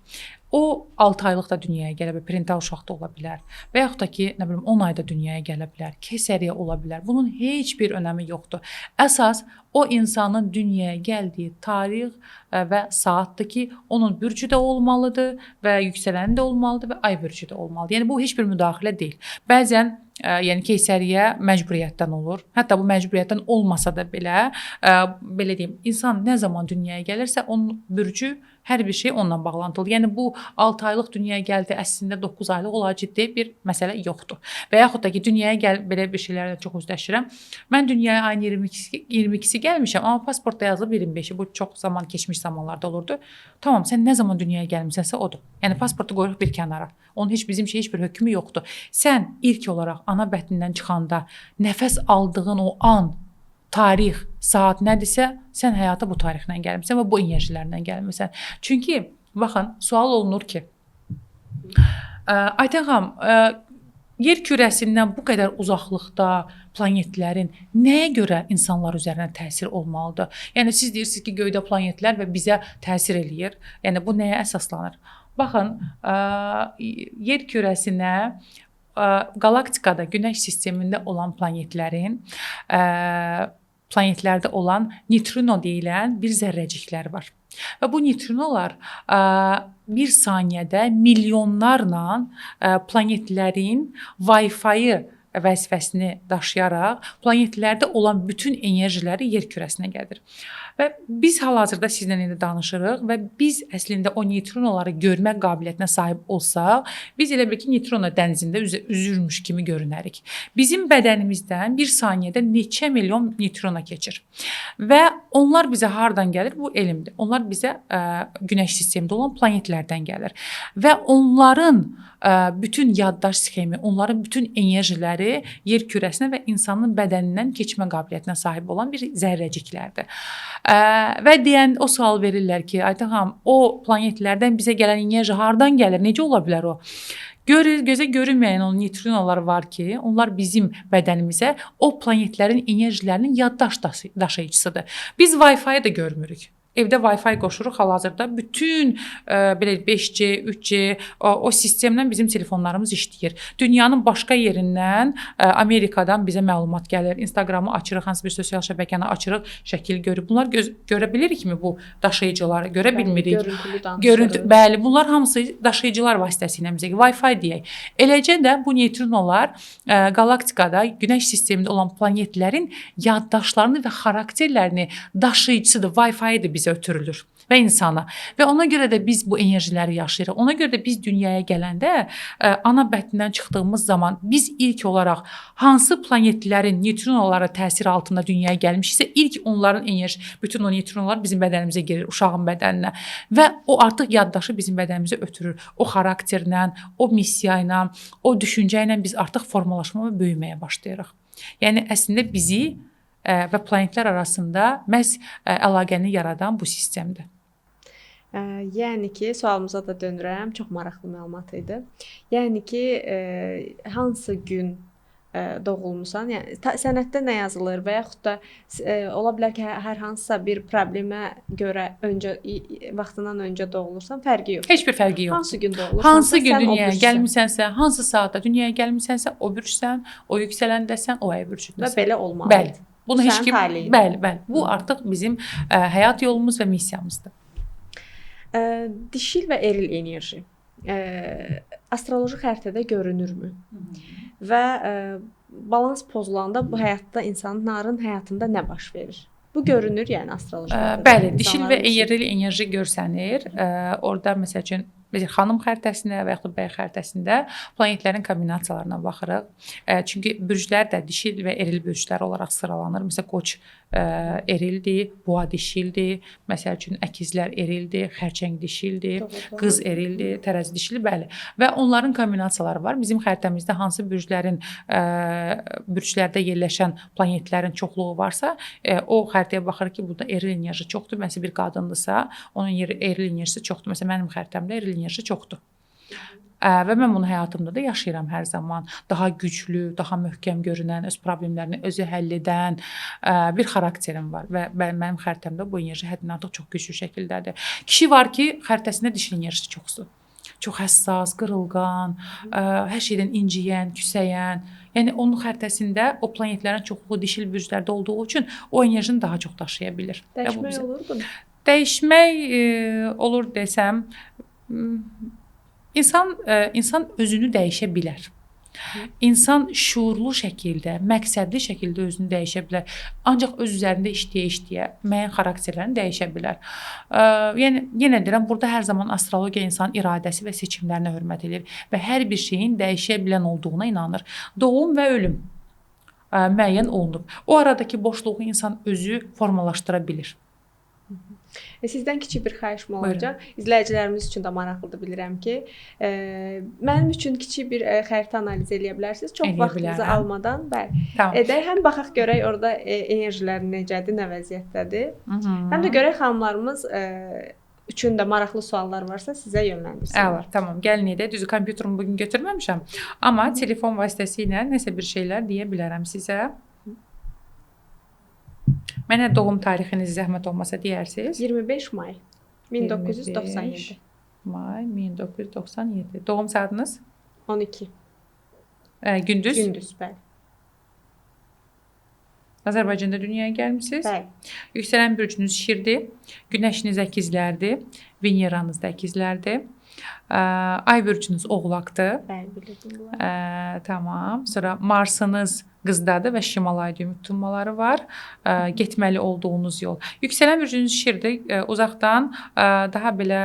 [SPEAKER 2] O 6 aylıq da dünyaya gələ bilər, perintal uşaq da ola bilər və yaxud da ki, nə bilim 10 ayda dünyaya gələ bilər, keysəriyyə ola bilər. Bunun heç bir önəmi yoxdur. Əsas o insanın dünyaya gəldiyi tarix və saatdır ki, onun bürcü də olmalıdır və yüksələni də olmalıdır və ay bürcü də olmalıdır. Yəni bu heç bir müdaxilə deyil. Bəzən yəni keysəriyyə məcburiyyətdən olur. Hətta bu məcburiyyətdən olmasa da belə, belə deyim, insan nə zaman dünyaya gəlirsə, onun bürcü hər bir şey onunla bağlantılı. Yəni bu 6 aylıq dünyaya gəldi, əslində 9 aylıq olar, ciddi bir məsələ yoxdur. Və yaxud da ki, dünyaya gəl belə bir şeylərlə çox üzləşirəm. Mən dünyaya ayın 22-si gəlmişəm, amma pasportda yazılıb 25-i. Bu çox zaman keçmiş zamanlarda olurdu. Tamam, sən nə zaman dünyaya gəlmisənsə odur. Yəni pasportu qoyuruq bir kənara. Onun heç bizim heç bir hökmü yoxdur. Sən ilk olaraq ana bətnindən çıxanda nəfəs aldığın o an, tarix, saat nədirsə, sən həyata bu tarixlə gəlmisən və bu enerjilərlə gəlmisən. Çünki baxın, sual olunur ki, Aytən xanım, yer kürəsindən bu qədər uzaqlıqda planetlərin nəyə görə insanlar üzərinə təsir olmalıdır? Yəni siz deyirsiniz ki, göydə planetlər və bizə təsir eləyir. Yəni bu nəyə əsaslanır? Baxın, yer kürəsinə qalaktikada, Günəş sistemində olan planetlərdə olan neytrino deyilən bir zərrəciklər var. Və bu neytrinolar bir saniyədə milyonlarla planetlərin Wi-Fi vəzifəsini daşıyaraq planetlərdə olan bütün enerjiləri yer kürəsinə gəlir. Və biz hal-hazırda sizlə indi danışırıq və biz əslində o neytrinoları görmə qabiliyyətinə sahib olsaq, biz elə bil ki, neytrino dənizində üzürmüş kimi görünərik. Bizim bədənimizdən bir saniyədə neçə milyon neytrino keçir. Və onlar bizə hardan gəlir? Bu elmdir. Onlar bizə Günəş sistemində olan planetlərdən gəlir. Və onların bütün yaddaş sxemi, onların bütün enerjiləri yer kürəsinə və insanın bədənindən keçmə qabiliyyətinə sahib olan bir zərrəciklərdir. Və deyən o sual verirlər ki, Aytən xanım, o planetlərdən bizə gələn enerji hardan gəlir? Necə ola bilər o? Gözə görünməyən o neytrinolar var ki, onlar bizim bədənimizə o planetlərin enerjilərinin yaddaş daşıyıcısıdır. Biz Wi-Fi-ı da görmürük. Evdə Wi-Fi qoşuruq hal-hazırda. Bütün belə 5G, 3G o sistemlə bizim telefonlarımız işləyir. Dünyanın başqa yerindən, Amerikadan bizə məlumat gəlir. Instagramı açırıq, hansı bir sosial şəbəkəni açırıq, şəkil görüb. Bunlar görə bilirikmi bu daşıyıcıları? Görə bilmirik.
[SPEAKER 1] Görüntülü danışırıq.
[SPEAKER 2] Bəli, bunlar hamısı daşıyıcılar vasitəsilə bizə Wi-Fi deyək. Eləcə də bu neytrinolar qalaktikada, Günəş sistemində olan planetlərin yaddaşlarını və xarakterlərini daşıyıcısıdır. Wi-Fi-dir bizə ötürülür və insana. Və ona görə də biz bu enerjiləri yaşayırıq. Ona görə də biz dünyaya gələndə ana bətnindən çıxdığımız zaman biz ilk olaraq hansı planetlərin neytrinolara təsir altında dünyaya gəlmişiksə, ilk onların enerji, bütün o neytrinolar bizim bədənimizə girir, uşağın bədəninə və o artıq yaddaşı bizim bədənimizə ötürür. O xarakterlə, o missiya ilə, o düşüncə ilə biz artıq formalaşma və böyüməyə başlayırıq. Yəni əslində bizi və planetlər arasında məhz əlaqəni yaradan bu sistemdir.
[SPEAKER 1] Yəni ki, sualımıza da dönürəm. Çox maraqlı məlumat idi. Yəni ki, hansı gün doğulmusan? Yəni sənəddə nə yazılır və yaxud da ola bilər ki, hər hansısa bir problemə görə vaxtından öncə doğulursan, fərqi yox.
[SPEAKER 2] Heç bir fərqi yox.
[SPEAKER 1] Hansı gün doğulursan?
[SPEAKER 2] Hansı gün dünyaya gəlmisənsə, hansı saatda dünyaya gəlmisənsə, o bürcsən, o yüksələndəsən, o ay bürcündəsən.
[SPEAKER 1] Və belə olmalıdır.
[SPEAKER 2] Bəli. Bunu heç kim, bəli. Bu artıq bizim həyat yolumuz və missiyamızdır.
[SPEAKER 1] Dişil və eril enerji astroloji xəritədə görünürmü? Və balans pozulanda bu həyatda insanların həyatında nə baş verir? Bu görünür, yəni astroloji xəritədə.
[SPEAKER 2] Bəli, dişil və eril enerji görsənir. Orada məsəl üçün xanım xəritəsində və yaxud da bəy xəritəsində planetlərin kombinasiyalarına baxırıq. Çünki bürclər də dişil və eril bürclər olaraq sıralanır. Məsələn, Qoç erildir, Boğa dişildir, məsəl üçün Əkizlər erildir, Xərçəng dişildir, Qız erildir, Tərəzi dişildir, bəli. Və onların kombinasiyaları var. Bizim xəritəmizdə hansı bürclərdə yerləşən planetlərin çoxluğu varsa, o xəritəyə baxırıq ki, burada eril enerji çoxdur. Məsələn, bir qadındırsa, onun eril enerjisi çoxdur. Məsələn, mənim xəritəmdə eril enerji çoxdur. Və mən bunu həyatımda da yaşayıram hər zaman. Daha güclü, daha möhkəm görünən, öz problemlərini özü həll edən bir xarakterim var və mənim xəritəmdə bu enerji həddindən artıq çox güclü şəkildədir. Kişi var ki, xəritəsində dişil enerjisi çoxdur. Çox həssas, qırılgan, hər şeydən inciyən, küsəyən. Yəni onun xəritəsində o planetlərin çoxluğu dişil bürclərdə olduğu üçün o enerjini daha çox daşıya bilir.
[SPEAKER 1] Dəyişmək olur bunu?
[SPEAKER 2] Dəyişmək olur desəm, insan özünü dəyişə bilər. İnsan şuurlu şəkildə, məqsədli şəkildə özünü dəyişə bilər. Ancaq öz üzərində işləyə-işləyə müəyyən xarakterlərini dəyişə bilər. Yəni yenə deyirəm, burada hər zaman astrologiya insanın iradəsi və seçimlərinə hörmət edir və hər bir şeyin dəyişə bilən olduğuna inanır. Doğum və ölüm müəyyən olunub. O aradakı boşluğu insan özü formalaşdıra bilir.
[SPEAKER 1] Sizdən kiçik bir xahişim olacaq. İzləyicilərimiz üçün də maraqlıdır, bilirəm ki, mənim üçün kiçik bir xəritə analizi eləyə bilərsiniz. Çox vaxtınızı almadan, bəli.
[SPEAKER 2] Tamam.
[SPEAKER 1] Edək, həm baxaq görək orada enerjilər necədir, nə vəziyyətdədir. Həm də görək xanımlarımız üçün də maraqlı suallar varsa sizə yönləndirsinlər.
[SPEAKER 2] Əla, tamam. Gəlin edək. Düzü kompüterimi bugün götürməmişəm, amma telefon vasitəsilə nəsə bir şeylər deyə bilərəm sizə. Mənə doğum tarixinizi zəhmət olmasa deyərsiniz.
[SPEAKER 1] 25 may 1997.
[SPEAKER 2] 25 may 1997. Doğum saatınız?
[SPEAKER 1] 12.
[SPEAKER 2] Gündüz?
[SPEAKER 1] Gündüz, bəli.
[SPEAKER 2] Azərbaycanda dünyaya gəlmisiniz?
[SPEAKER 1] Bəli.
[SPEAKER 2] Yüksələn bürcünüz şirdir, günəşiniz əkizlərdir, Veneranız da əkizlərdir. Ay bürcünüz oğlaqdır.
[SPEAKER 1] Bəli, bilirdim bunları.
[SPEAKER 2] Tamam. Sonra Marsınız qızdadır və şimal ay düymü tutulmaları var. Getməli olduğunuz yol. Yüksələn bürcünüz şirdir. Uzaqdan daha belə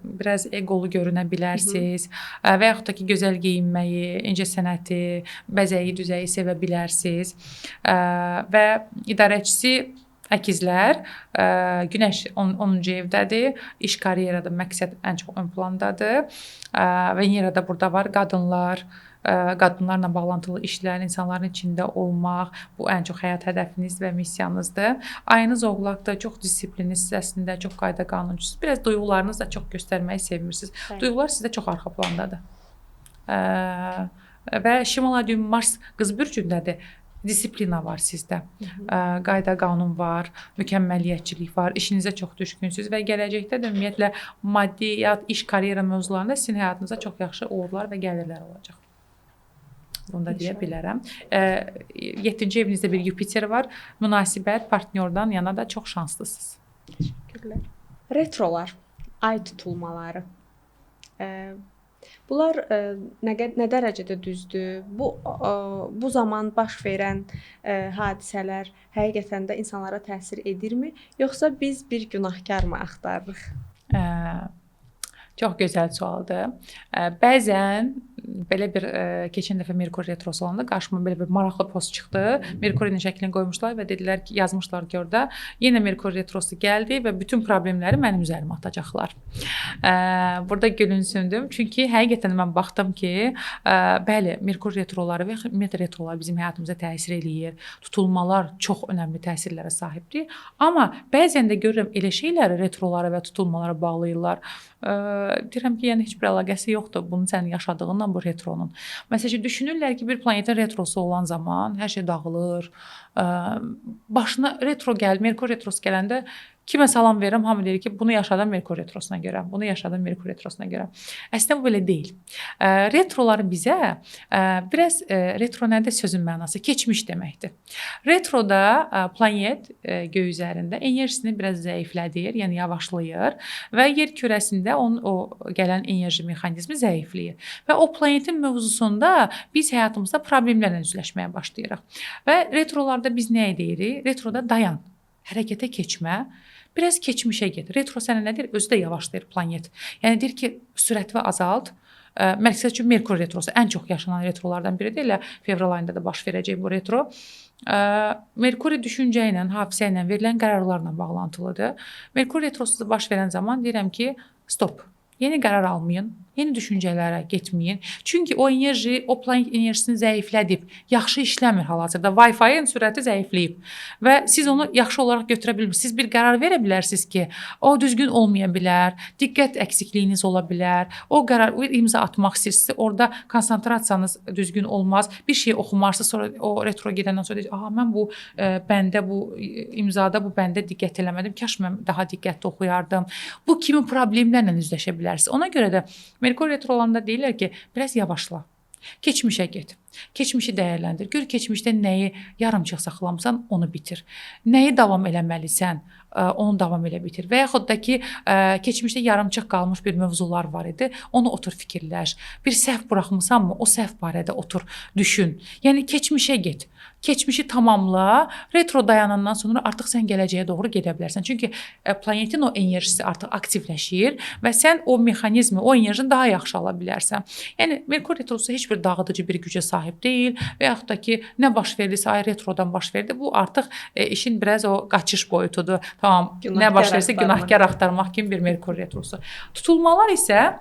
[SPEAKER 2] biraz egolu görünə bilərsiniz. Və yaxud da ki, gözəl geyinməyi, incəsənəti, bəzəyi, düzəyi sevə bilərsiniz. Və idarəçisi əkizlər, günəş 10-cu evdədir, iş karyerada məqsəd ən çox ön plandadır. Venera da burada var, qadınlar, qadınlarla bağlantılı işlər, insanların içində olmaq, bu ən çox həyat hədəfiniz və missiyanızdır. Ayınız oğlaqda, çox disiplinlisiniz əslində, çox qayda qanuncusunuz. Biraz duyğularınızı da çox göstərməyi sevmirsiniz. Duyğular sizdə çox arxa plandadır. Və şimal ay düymü Mars qız bürcündədir. Disiplina var sizdə, qayda qanun var, mükəmməliyyətçilik var, işinizə çox düşkünsüz və gələcəkdə də ümumiyyətlə maddiyyat, iş, karyera mövzularında sizin həyatınızda çox yaxşı uğurlar və gəlirlər olacaq. Bunu da deyə bilərəm. 7-ci evinizdə bir Yupiter var. Münasibət, partnyordan yana da çox şanslısınız.
[SPEAKER 1] Təşəkkürlər. Retrolar, ay tutulmaları. Bunlar nə dərəcədə düzdür? Bu zaman baş verən hadisələr həqiqətən də insanlara təsir edirmi? Yoxsa biz bir günahkarmı axtarırıq?
[SPEAKER 2] Çox gözəl sualdır. Bəzən belə bir keçən dəfə Merkur retrosu olanda qarşıma belə bir maraqlı post çıxdı. Merkurun şəklini qoymuşlar və dedilər ki, yazmışlar ki, orada yenə Merkur retrosu gəldi və bütün problemləri mənim üzərimə atacaqlar. Burada gülünsündüm. Çünki həqiqətən mən baxdım ki, bəli, Merkur retroları və ümumiyyətlə retrolar bizim həyatımıza təsir eləyir. Tutulmalar çox önəmli təsirlərə sahibdir. Amma bəzən də görürəm elə şeyləri retrolara və tutulmalara bağlayırlar. Deyirəm ki, yəni heç bir əlaqəsi yoxdur bunun sənin yaşadığınla bu retronun. Məsələn, düşünürlər ki, bir planetin retrosu olan zaman hər şey dağılır. Başına retro gəlir, Merkur retrosu gələndə kimə salam verirəm, hamı deyir ki, bunu yaşadım Merkur retrosuna görə, bunu yaşadım Merkur retrosuna görə. Əslində bu belə deyil. Retrolar bizə biraz retro nədir sözün mənası? Keçmiş deməkdir. Retroda planet göy üzərində enerjisini biraz zəiflədir, yəni yavaşlayır və yer kürəsində onun o gələn enerji mexanizmi zəifləyir. Və o planetin mövzusunda biz həyatımızda problemlərlə üzləşməyə başlayırıq. Və retrolarda biz nə edirik? Retroda dayan, hərəkətə keçmə, biraz keçmişə get. Retro sənə nə deyir? Özü də yavaşlayır planet. Yəni deyir ki, sürəti azalt. Məsəl üçün Merkur retrosu ən çox yaşanan retrolardan biridir. Elə fevral ayında da baş verəcək bu retro. Merkuri düşüncə ilə, hafizə ilə verilən qərarlarla bağlantılıdır. Merkur retrosu baş verən zaman deyirəm ki, stop. Yeni qərar almayın. Yeni düşüncələrə getməyin. Çünki o enerji, o planet enerjisini zəiflədib, yaxşı işləmir hal-hazırda. Wi-Fi-ın sürəti zəifləyib və siz onu yaxşı olaraq götürə bilmirsiniz. Siz bir qərar verə bilərsiniz ki, o düzgün olmaya bilər, diqqət əksikliyiniz ola bilər. O qərar, o imza atmaq istəyirsiniz, orada konsentrasiyanız düzgün olmaz. Bir şey oxumarsınız, sonra o retro gedəndən sonra deyir, "Aha, mən bu bəndə, bu imzada bu bəndə diqqət eləmədim. Kaş mən daha diqqətli oxuyardım." Bu kimi problemlərlə üzləşə bilərsiniz. Ona görə də Merkur retro olanda deyirlər ki, biraz yavaşla. Keçmişə get. Keçmişi dəyərləndir. Gör keçmişdə nəyi yarımçıq saxlamısan, onu bitir. Nəyi davam eləməlisən, onu davam elə bitir. Və yaxud da ki, keçmişdə yarımçıq qalmış bir mövzular var idi, onu otur fikirləş. Bir səhv buraxmısanmı, o səhv barədə otur, düşün. Yəni keçmişə get. Keçmişi tamamla. Retro dayanandan sonra artıq sən gələcəyə doğru gedə bilərsən. Çünki planetin o enerjisi artıq aktivləşir və sən o mexanizmi, o enerjini daha yaxşı ala bilərsən. Yəni Merkur retrosu heç bir dağıdıcı bir gücə sahib deyil və yaxud da ki, nə baş verdisə, ay retrodan baş verdi. Bu artıq işin biraz o qaçış boyutudur. Tamam, nə baş versə günahkar axtarmaq kimi bir Merkur retrosu. Tutulmalar isə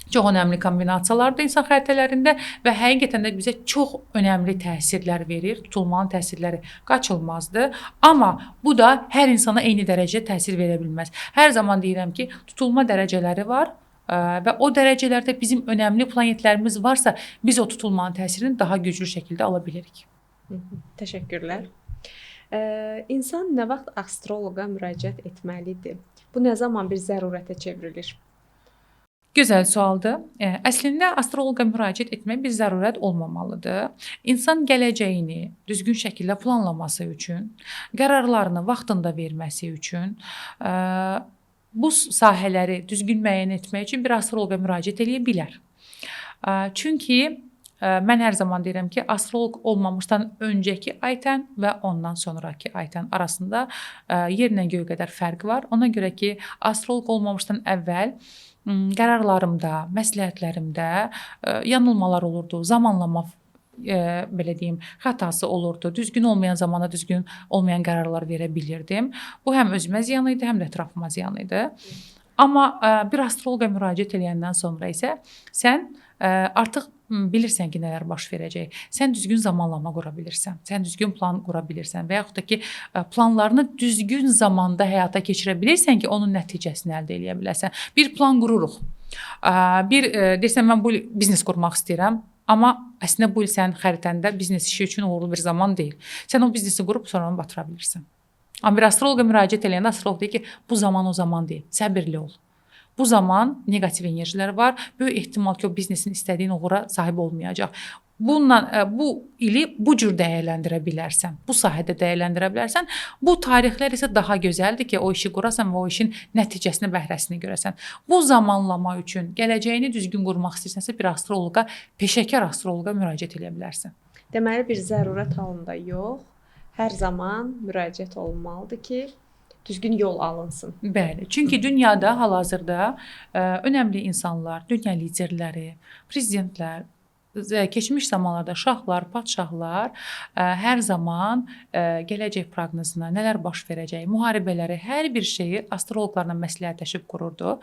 [SPEAKER 2] çox önəmli kombinasiyalardır insan xəritələrində və həqiqətən də bizə çox önəmli təsirlər verir. Tutulmanın təsirləri qaçılmazdır. Amma bu da hər insana eyni dərəcədə təsir verə bilməz. Hər zaman deyirəm ki, tutulma dərəcələri var və o dərəcələrdə bizim önəmli planetlərimiz varsa, biz o tutulmanın təsirini daha güclü şəkildə ala bilirik.
[SPEAKER 1] Təşəkkürlər. İnsan nə vaxt astroloqa müraciət etməlidir? Bu nə zaman bir zərurətə çevrilir?
[SPEAKER 2] Gözəl sualdır. Əslində astroloqa müraciət etmək bir zərurət olmamalıdır. İnsan gələcəyini düzgün şəkildə planlaması üçün, qərarlarını vaxtında verməsi üçün, bu sahələri düzgün müəyyən etmək üçün bir astroloqa müraciət edə bilər. Çünki mən hər zaman deyirəm ki, astroloq olmamışdan öncəki aytən və ondan sonraki aytən arasında yerlə göy qədər fərq var. Ona görə ki, astroloq olmamışdan əvvəl qərarlarımda, məsləhətlərimdə yanılmalar olurdu, zamanlama belə deyim, xətası olurdu. Düzgün olmayan zamanda düzgün olmayan qərarlar verə bilirdim. Bu həm özümə ziyan idi, həm də ətrafıma ziyan idi. Amma bir astroloqa müraciət edəndən sonra isə sən artıq bilirsən ki, nələr baş verəcək. Sən düzgün zamanlama qura bilirsən. Sən düzgün plan qura bilirsən və yaxud da ki, planlarını düzgün zamanda həyata keçirə bilirsən ki, onun nəticəsini əldə edə bilərsən. Bir plan qururuq. Deyirsən, mən bu il biznes qurmaq istəyirəm. Amma əslində bu il sənin xəritəndə biznes işi üçün uğurlu bir zaman deyil. Sən o biznesi qurub sonra onu batıra bilirsən. Amma bir astroloqa müraciət edəndə astroloq deyir ki, bu zaman o zaman deyil. Səbirli ol. Bu zaman negativ enerjilər var. Böyük ehtimal ki, o biznesin istədiyin uğura sahib olmayacaq. Bu ili bu cür dəyərləndirə bilərsən. Bu sahədə dəyərləndirə bilərsən. Bu tarixlər isə daha gözəldir ki, o işi qurasan və o işin nəticəsini, bəhrəsini görəsən. Bu zamanlama üçün gələcəyini düzgün qurmaq istəyirsənsə, bir astroloqa, peşəkar astroloqa müraciət edə bilərsən.
[SPEAKER 1] Deməli, bir zərurət halında yox, hər zaman müraciət olunmalıdır ki, düzgün yol alınsın.
[SPEAKER 2] Bəli. Çünki dünyada hal-hazırda önəmli insanlar, dünya liderləri, prezidentlər, keçmiş zamanlarda şahlar, padşahlar hər zaman gələcək proqnozuna nələr baş verəcəyi, müharibələri, hər bir şeyi astroloqlarla məsləhətləşib qururdu.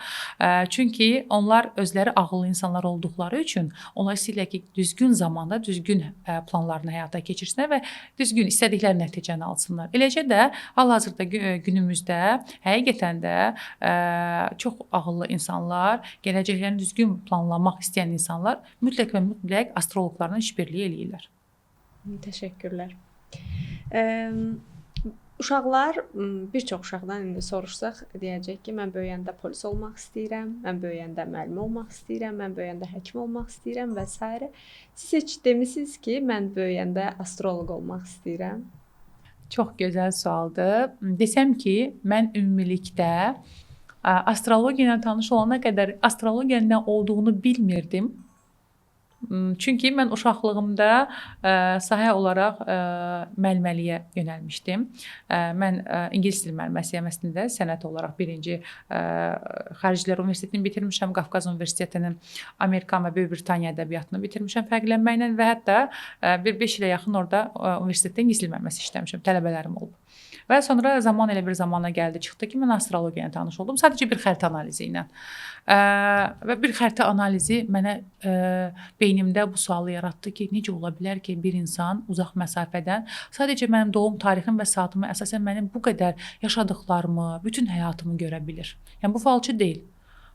[SPEAKER 2] Çünki onlar özləri ağıllı insanlar olduqları üçün onlar istəyirlər ki, düzgün zamanda düzgün planlarını həyata keçirsinlər və düzgün istədikləri nəticəni alsınlar. Eləcə də hal-hazırda günümüzdə həqiqətən də çox ağıllı insanlar, gələcəklərini düzgün planlamaq istəyən insanlar mütləq və mütləq astroloqlarla işbirliyi eləyirlər.
[SPEAKER 1] Təşəkkürlər. Uşaqlar, bir çox uşaqdan indi soruşsaq, deyəcək ki, mən böyüyəndə polis olmaq istəyirəm, mən böyüyəndə müəllim olmaq istəyirəm, mən böyüyəndə həkim olmaq istəyirəm və s. Siz heç demisiniz ki, mən böyüyəndə astroloq olmaq istəyirəm?
[SPEAKER 2] Çox gözəl sualdır. Desəm ki, mən ümumilikdə astrologiya ilə tanış olana qədər astrologiyanın nə olduğunu bilmirdim. Çünki mən uşaqlığımda sahə olaraq müəllimliyə yönəlmişdim. Mən ingilis dili müəlliməsiyəm əslində, sənət olaraq birinci Xaricilər Universitetini bitirmişəm, Qafqaz Universitetinin Amerikan və Böyük Britaniya ədəbiyyatını bitirmişəm fərqlənməklə və hətta bir 5 ilə yaxın orada universitetdə ingilis dili müəlliməsi işləmişəm, tələbələrim olub. Və sonra zaman elə bir zamana gəldi, çıxdı ki, mən astrologiya ilə tanış oldum. Sadəcə bir xəritə analizi ilə. Və bir xəritə analizi mənə beynimdə bu sualı yaratdı ki, necə ola bilər ki, bir insan uzaq məsafədən sadəcə mənim doğum tarixim və saatımı əsasən mənim bu qədər yaşadıqlarımı, bütün həyatımı görə bilir. Yəni bu falçı deyil.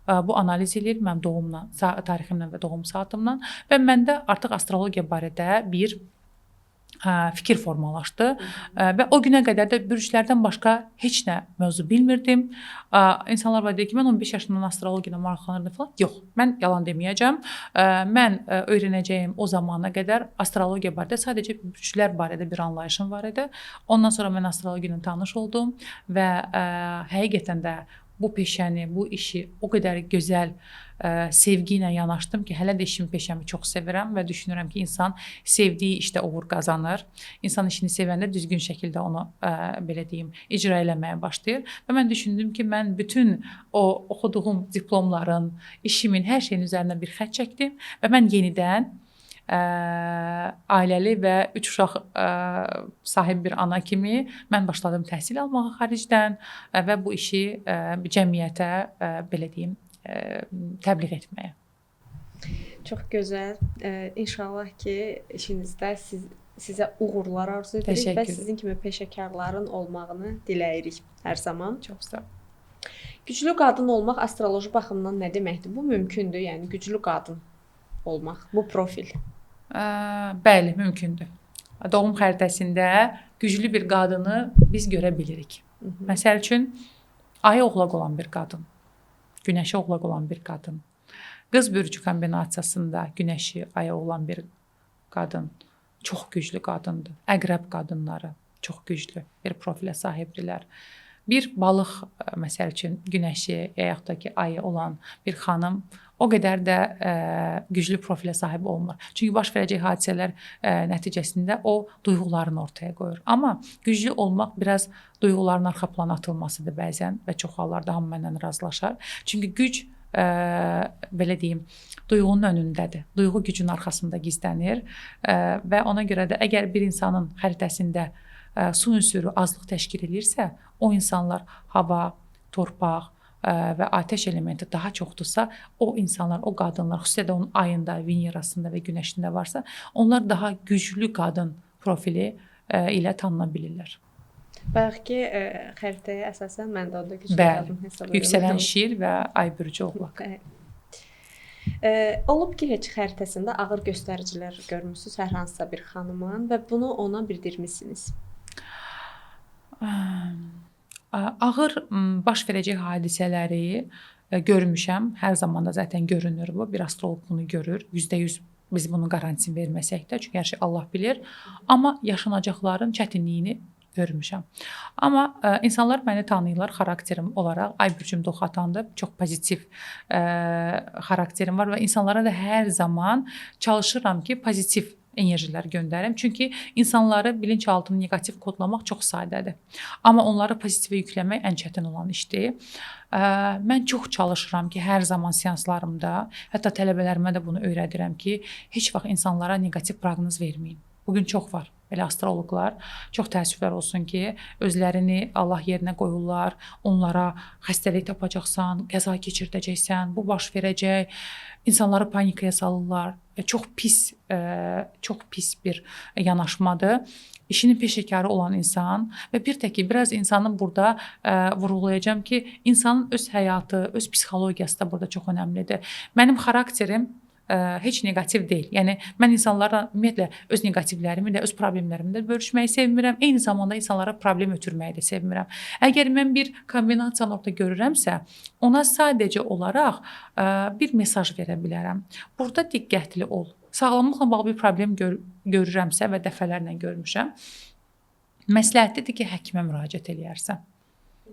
[SPEAKER 2] Bu analiz eləyir mənim doğumdan, tariximdən və doğum saatımdan və məndə artıq astrologiya barədə bir fikir formalaşdı və o günə qədər də bürclərdən başqa heç nə mövzu bilmirdim. İnsanlar var deyir ki, mən 15 yaşından astrologiya ilə maraqlanırdım falan. Yox, mən yalan deməyəcəm. Mən öyrənəcəyim o zamana qədər astrologiya barədə sadəcə bürclər barədə bir anlayışım var idi. Ondan sonra mən astrologiya ilə tanış oldum və həqiqətən də bu peşəni, bu işi o qədər gözəl sevgi ilə yanaşdım ki, hələ də işimi, peşəmi çox sevirəm və düşünürəm ki, insan sevdiyi işdə uğur qazanır. İnsan işini sevəndə düzgün şəkildə onu belə deyim, icra eləməyə başlayır və mən düşündüm ki, mən bütün o oxuduğum diplomların, işimin, hər şeyin üzərinə bir xətt çəkdim və mən yenidən ailəli və 3 uşaq sahib bir ana kimi mən başladım təhsil almağa xaricdən və bu işi cəmiyyətə belə deyim təbliğ etməyə.
[SPEAKER 1] Çox gözəl. İnşallah ki, işinizdə sizə uğurlar arzu edirik və sizin kimi peşəkarların olmağını diləyirik hər zaman.
[SPEAKER 2] Çox sağ ol.
[SPEAKER 1] Güclü qadın olmaq astroloji baxımdan nə deməkdir? Bu mümkündür, yəni güclü qadın olmaq, bu profil.
[SPEAKER 2] Bəli, mümkündür. Doğum xəritəsində güclü bir qadını biz görə bilirik. Məsəl üçün, ayı oğlaq olan bir qadın, günəşi oğlaq olan bir qadın, qız bürcü kombinasiyasında günəşi, ayı olan bir qadın çox güclü qadındır. Əqrəb qadınları çox güclü bir profilə sahibdirlər. Bir balıq, məsəl üçün, günəşi, yaxud da ki, ayı olan bir xanım o qədər də güclü profilə sahib olmur. Çünki baş verəcək hadisələr nəticəsində o duyğularını ortaya qoyur. Amma güclü olmaq biraz duyğuların arxa plana atılmasıdır bəzən və çox hallarda hamı məndən razılaşar. Çünki güc belə deyim, duyğunun önündədir. Duyğu gücün arxasında gizlənir və ona görə də əgər bir insanın xəritəsində su ünsürü azlıq təşkil edirsə, o insanlar hava, torpaq və atəş elementi daha çoxdursa, o insanlar, o qadınlar, xüsusilə də onun ayında, Venerasında və günəşində varsa, onlar daha güclü qadın profili ilə tanına bilirlər.
[SPEAKER 1] Bayaqki xəritəyə əsasən mən də onda güclü qadın hesab edirəm.
[SPEAKER 2] Yüksələn şir və ay bürcü oğlaq.
[SPEAKER 1] Olub ki, heç xəritəsində ağır göstəricilər görmüsünüz hər hansısa bir xanımın və bunu ona bildirmisiniz?
[SPEAKER 2] Ağır baş verəcək hadisələri görmüşəm. Hər zaman da zaten görünür bu. Bir astrolog bunu görür. %100 biz bunun garantisini verməsək də, çünki hər şey Allah bilir. Amma yaşanacaqların çətinliyini görmüşəm. Amma insanlar məni tanıyırlar xarakterim olaraq. Ay bürcüm Doğatandır. Çox pozitiv xarakterim var və insanlara da hər zaman çalışıram ki, pozitiv enerjilər göndərim. Çünki insanları bilinçaltını negativ kodlamaq çox sadədir. Amma onları pozitivə yükləmək ən çətin olan işdir. Mən çox çalışıram ki, hər zaman seanslarımda, hətta tələbələrimə də bunu öyrədirəm ki, heç vaxt insanlara negativ proqnoz verməyin. Bugün çox var belə astroloqlar. Çox təəssüflər olsun ki, özlərini Allah yerinə qoyurlar. Onlara xəstəlik tapacaqsan, qəza keçirdəcəksən, bu baş verəcək. İnsanları panikaya salırlar. Çox pis bir yanaşmadır. İşinin peşəkarı olan insan və bir tək ki, biraz insanın burada vurğulayacağım ki, insanın öz həyatı, öz psixologiyası da burada çox önəmlidir. Mənim xarakterim heç negativ deyil. Yəni mən insanlarla ümumiyyətlə öz negativlərimi də, öz problemlərimi də bölüşməyi sevmirəm. Eyni zamanda insanlara problem ötürməyi də sevmirəm. Əgər mən bir kombinasiyanı orada görürəmsə, ona sadəcə olaraq bir mesaj verə bilərəm. Burada diqqətli ol. Sağlamlıqla bağlı bir problem görürəmsə və dəfələrlə görmüşəm, məsləhətlidir ki, həkimə müraciət eləyərsən.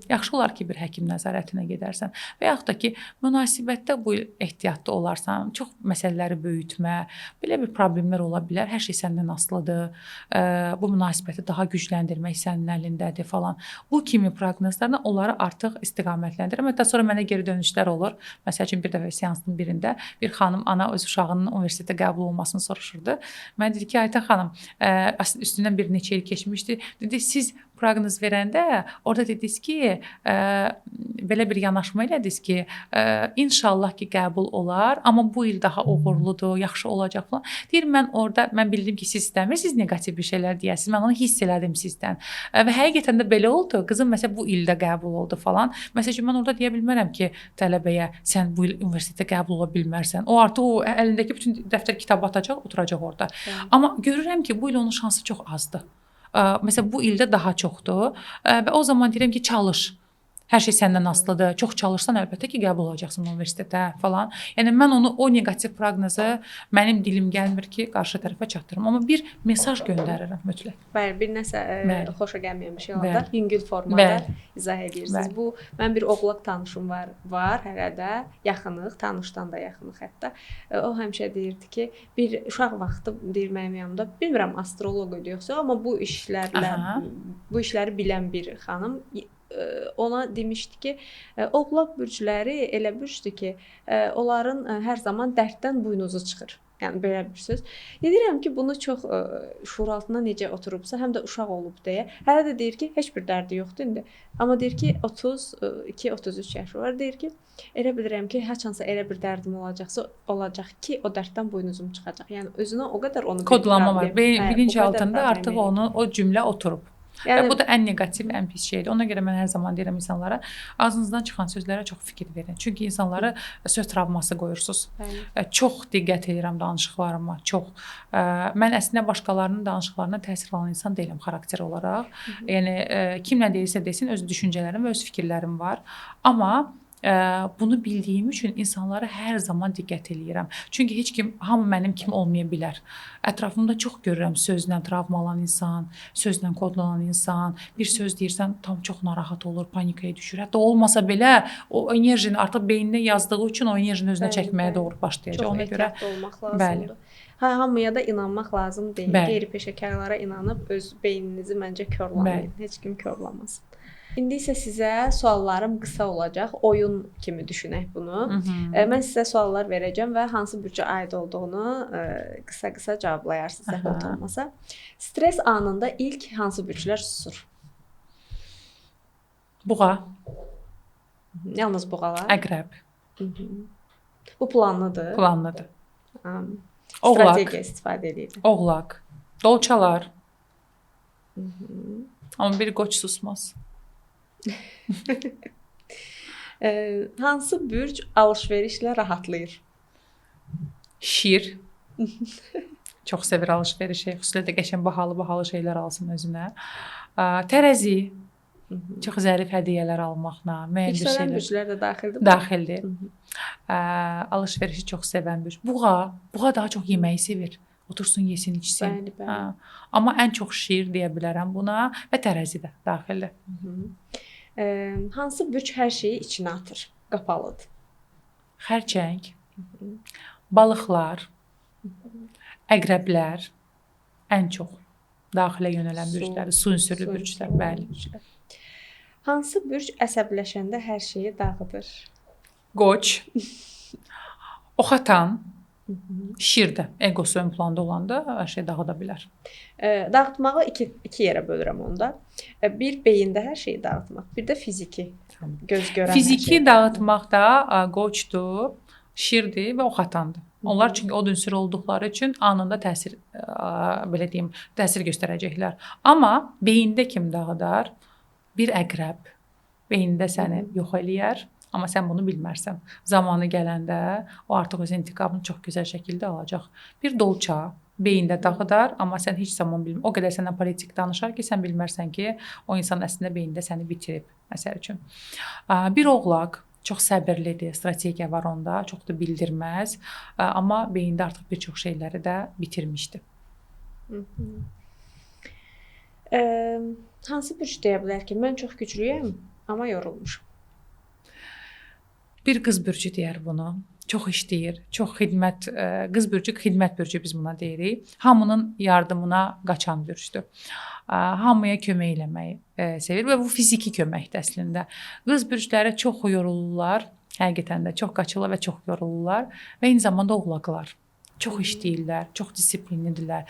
[SPEAKER 2] Yaxşı olar ki, bir həkim nəzarətinə gedərsən və yaxud da ki, münasibətdə bu ehtiyatlı olarsan, çox məsələləri böyütmə, belə bir problemlər ola bilər, hər şey səndən asılıdır, bu münasibəti daha gücləndirmək sənin əlindədir falan. Bu kimi proqnozlarla onları artıq istiqamətləndirirəm. Hətta sonra mənə geri dönüşlər olur. Məsəl üçün bir dəfə seansın birində bir xanım ana öz uşağının universitetə qəbul olmasını soruşurdu. Mən dedi ki, Aytən xanım, üstündən bir neçə il keçmişdi. Dedi, siz proqnoz verəndə orada dediniz ki, belə bir yanaşma elədiniz ki, inşallah ki qəbul olar, amma bu il daha uğurludur, yaxşı olacaq falan. Deyir mən bildim ki, siz istəmirsiniz neqativ bir şeylər deyəsiniz. Mən onu hiss elədim sizdən. Və həqiqətən də belə oldu. Qızım məsələn bu ildə qəbul oldu falan. Məsələn mən orada deyə bilmərəm ki, tələbəyə sən bu il universitetə qəbul ola bilmərsən. O artıq o əlindəki bütün dəftər kitabı atacaq, oturacaq orada. Amma görürəm ki, bu il onun şansı çox azdır. Məsələn bu ildə daha çoxdur və o zaman deyirəm ki, çalış. Hər şey səndən asılıdır. Çox çalışsan əlbəttə ki, qəbul olacaqsan universitetə falan. Yəni mən o neqativ proqnozu mənim dilim gəlmir ki, qarşı tərəfə çatdırım, amma bir mesaj göndərirəm mütləq.
[SPEAKER 1] Bəli, bir nəsə xoşa gəlməyən bir şey olanda yüngül formada izah edirsiniz. Bu mən bir oğlaq tanışım var hələ də, yaxınıq, tanışdan da yaxınıq hətta. O həmişə deyirdi ki, bir uşaq vaxtı deyir mənim yanımda, bilmirəm astroloq idi yoxsa, amma bu işləri bilən bir xanım ona demişdi ki, oğlaq bürcləri elə bürcdür ki, onların hər zaman dərddən buynuzu çıxır. Yəni belə bir söz. Deyirəm ki, bunu çox şuur altına necə oturubsa, həm də uşaq olub deyə. Hələ də deyir ki, heç bir dərdi yoxdur indi. Amma deyir ki, 32-33 yaşı var. Deyir ki, elə bilirəm ki, haçansa elə bir dərdim olacaq ki, o dərddən buynuzum çıxacaq. Yəni özünə o qədər onu
[SPEAKER 2] kodlama var. Bilinç altında artıq o cümlə oturub.
[SPEAKER 1] Yəni,
[SPEAKER 2] və bu da ən neqativ, ən pis şeydir. Ona görə mən hər zaman deyirəm insanlara, ağzınızdan çıxan sözlərə çox fikir verin. Çünki insanları söz travması qoyursunuz. Çox diqqət edirəm danışıqlarıma, çox. Mən əslində başqalarının danışıqlarına təsir alan insan deyiləm xarakter olaraq. Yəni kim nə deyirsə desin, öz düşüncələrim və öz fikirlərim var. Amma bunu bildiyim üçün insanlara hər zaman diqqət eləyirəm. Çünki heç kim, hamı mənim kimi olmaya bilər. Ətrafımda çox görürəm sözlə travmalan insan, sözlə kodlanan insan. Bir söz deyirsən, tam çox narahat olur, panikaya düşür. Hətta olmasa belə o enerjini artıq beynində yazdığı üçün o enerjini özünə çəkməyə doğru başlayacaq. Ona görə
[SPEAKER 1] olmaq lazımdır. Hamıya da inanmaq lazım deyil. Qeyri-peşəkarlara inanıb öz beyninizi məncə korlamayın. Heç kim korlamasın. İndi isə sizə suallarım qısa olacaq. Oyun kimi düşünək bunu. Mən sizə suallar verəcəm və hansı bürcə aid olduğunu qısa-qısa cavablayarsınız zəhmət olmasa. Stres anında ilk hansı bürclər susur?
[SPEAKER 2] Buğa.
[SPEAKER 1] Yalnız buğalar?
[SPEAKER 2] Əqrəb.
[SPEAKER 1] Bu planlıdır?
[SPEAKER 2] Planlıdır.
[SPEAKER 1] Strategiya istifadə edir.
[SPEAKER 2] Oğlaq. Dolçalar. Amma bir qoç susmaz.
[SPEAKER 1] Hansı bürc alış-verişlə rahatlayır?
[SPEAKER 2] Şir. Çox sevir alış-verişi. Xüsusilə də qəşəng bahalı şeylər alsın özünə. Tərəzi. Çox zərif hədiyyələr almaqla, müəyyən bir şeylər.
[SPEAKER 1] Yüksələn bürclər də daxildir?
[SPEAKER 2] Daxildir. Alış-verişi çox sevən bürc. Buğa daha çox yeməyi sevir. Otursun, yesin, içsin.
[SPEAKER 1] Bəli.
[SPEAKER 2] Amma ən çox şir deyə bilərəm buna və tərəzi də daxildir.
[SPEAKER 1] Hansı bürc hər şeyi içinə atır? Qapalıdır.
[SPEAKER 2] Xərçəng, balıqlar, əqrəblər ən çox daxilə yönələn bürclər, su ünsürlü bürclər, bəli.
[SPEAKER 1] Hansı bürc əsəbləşəndə hər şeyi dağıdır?
[SPEAKER 2] Qoç, oxatan, şir də egosu ön planda olanda hər şey dağıda bilər.
[SPEAKER 1] Dağıtmağı iki yerə bölürəm onda. Bir beyində hər şeyi dağıtmaq, bir də fiziki. Göz görən
[SPEAKER 2] fiziki dağıtmaqda qoçdur, şirdir və oxatandır. Onlar çünki o ünsür olduqları üçün anında təsir göstərəcəklər. Amma beyində kim dağıdar? Bir əqrəb beyində səni yox eləyər, amma sən bunu bilmərsən. Zamanı gələndə o artıq öz intiqamını çox gözəl şəkildə alacaq. Bir dolça beyində dağıdar, amma sən heç zaman bilmir. O qədər səndən politik danışar ki, sən bilmərsən ki, o insan əslində beyində səni bitirib, məsəl üçün. Bir oğlaq çox səbirlidir, strategiya var onda, çox da bildirməz, amma beyində artıq bir çox şeyləri də bitirmişdi.
[SPEAKER 1] Hansı bürc deyə bilər ki, mən çox güclüyəm, amma yorulmuşam?
[SPEAKER 2] Bir qız bürcü deyər bunu. Çox işləyir, çox xidmət, qız bürcü, xidmət bürcü biz buna deyirik. Hamının yardımına qaçan bürcdür. Hamıya kömək eləməyi sevir və bu fiziki köməkdir əslində. Qız bürcləri çox yorulurlar, həqiqətən də çox qaçırlar və çox yorulurlar və eyni zamanda oğlaqlar. Çox işləyirlər, çox disiplinlidirlər.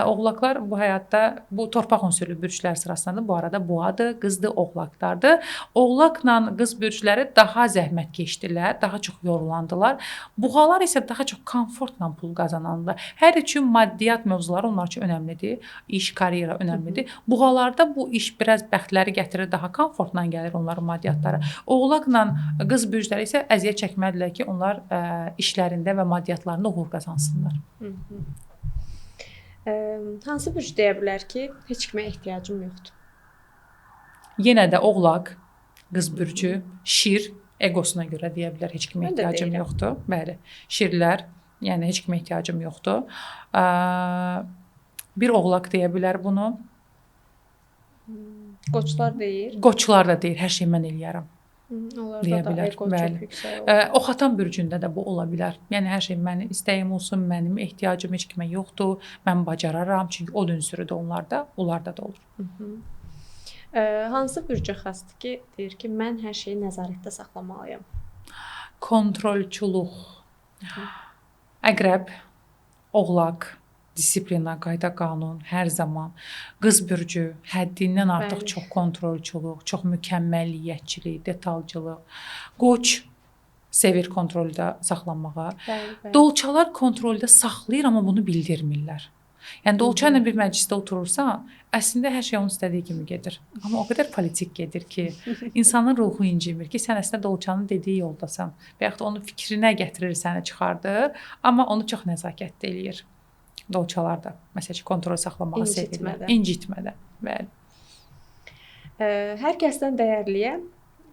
[SPEAKER 2] Oğlaqlar bu həyatda bu torpaq unsurlu bürclər sırasındadır. Bu arada boğadır, qızdır, oğlaqlardır. Oğlaqla qız bürcləri daha zəhmətkeşdirlər, daha çox yorulandılar. Buğalar isə daha çox komfortla pul qazananlar. Hər üçün maddiyyat mövzuları onlar üçün önəmlidir. İş, karyera önəmlidir. Buğalarda bu iş biraz bəxtləri gətirir, daha komfortla gəlir onların maddiyatları. Oğlaqla qız bürcləri isə əziyyət çəkməlidirlər ki, onlar işlərində və maddiyyatlarında uğur qazansınlar.
[SPEAKER 1] Hansı bürc deyə bilər ki, heç kimə ehtiyacım yoxdur?
[SPEAKER 2] Yenə də oğlaq, qız bürcü, şir egosuna görə deyə bilər heç kimə ehtiyacım yoxdur. Bəli. Şirlər, yəni heç kimə ehtiyacım yoxdur. Bir oğlaq deyə bilər bunu.
[SPEAKER 1] Qoçlar deyir.
[SPEAKER 2] Qoçlar da deyir, hər şeyi mən eləyərəm.
[SPEAKER 1] Onlarda da ego çox yüksək olur.
[SPEAKER 2] Oxatan bürcündə də bu ola bilər. Yəni hər şey mənim istəyim olsun, mənim ehtiyacım heç kimə yoxdur, mən bacararam. Çünki o ünsürü də onlarda da olur.
[SPEAKER 1] Hansı bürcə xasdır ki, deyir ki, mən hər şeyi nəzarətdə saxlamalıyam?
[SPEAKER 2] Kontrolçuluq. Əqrəb, oğlaq, disiplina, qayda, qanun hər zaman. Qız bürcü həddindən artıq çox kontrolçuluq, çox mükəmməliyyətçilik, detalcılıq. Qoç sevir kontrolda saxlanmağı. Dolçalar kontrolda saxlayır, amma bunu bildirmirlər. Yəni dolça ilə bir məclisdə oturursan, əslində hər şey onun istədiyi kimi gedir. Amma o qədər politik gedir ki, insanın ruhu incimir ki, sən əslində dolçanın dediyi yoldasan. Və yaxud da onun fikrinə gətirir, səni çıxardır, amma onu çox nəzakətli eləyir. Dolçalar da, məsələn, kontrol saxlamağı sevirlər. İncitmədən. Bəli.
[SPEAKER 1] Hər kəsdən dəyərliyəm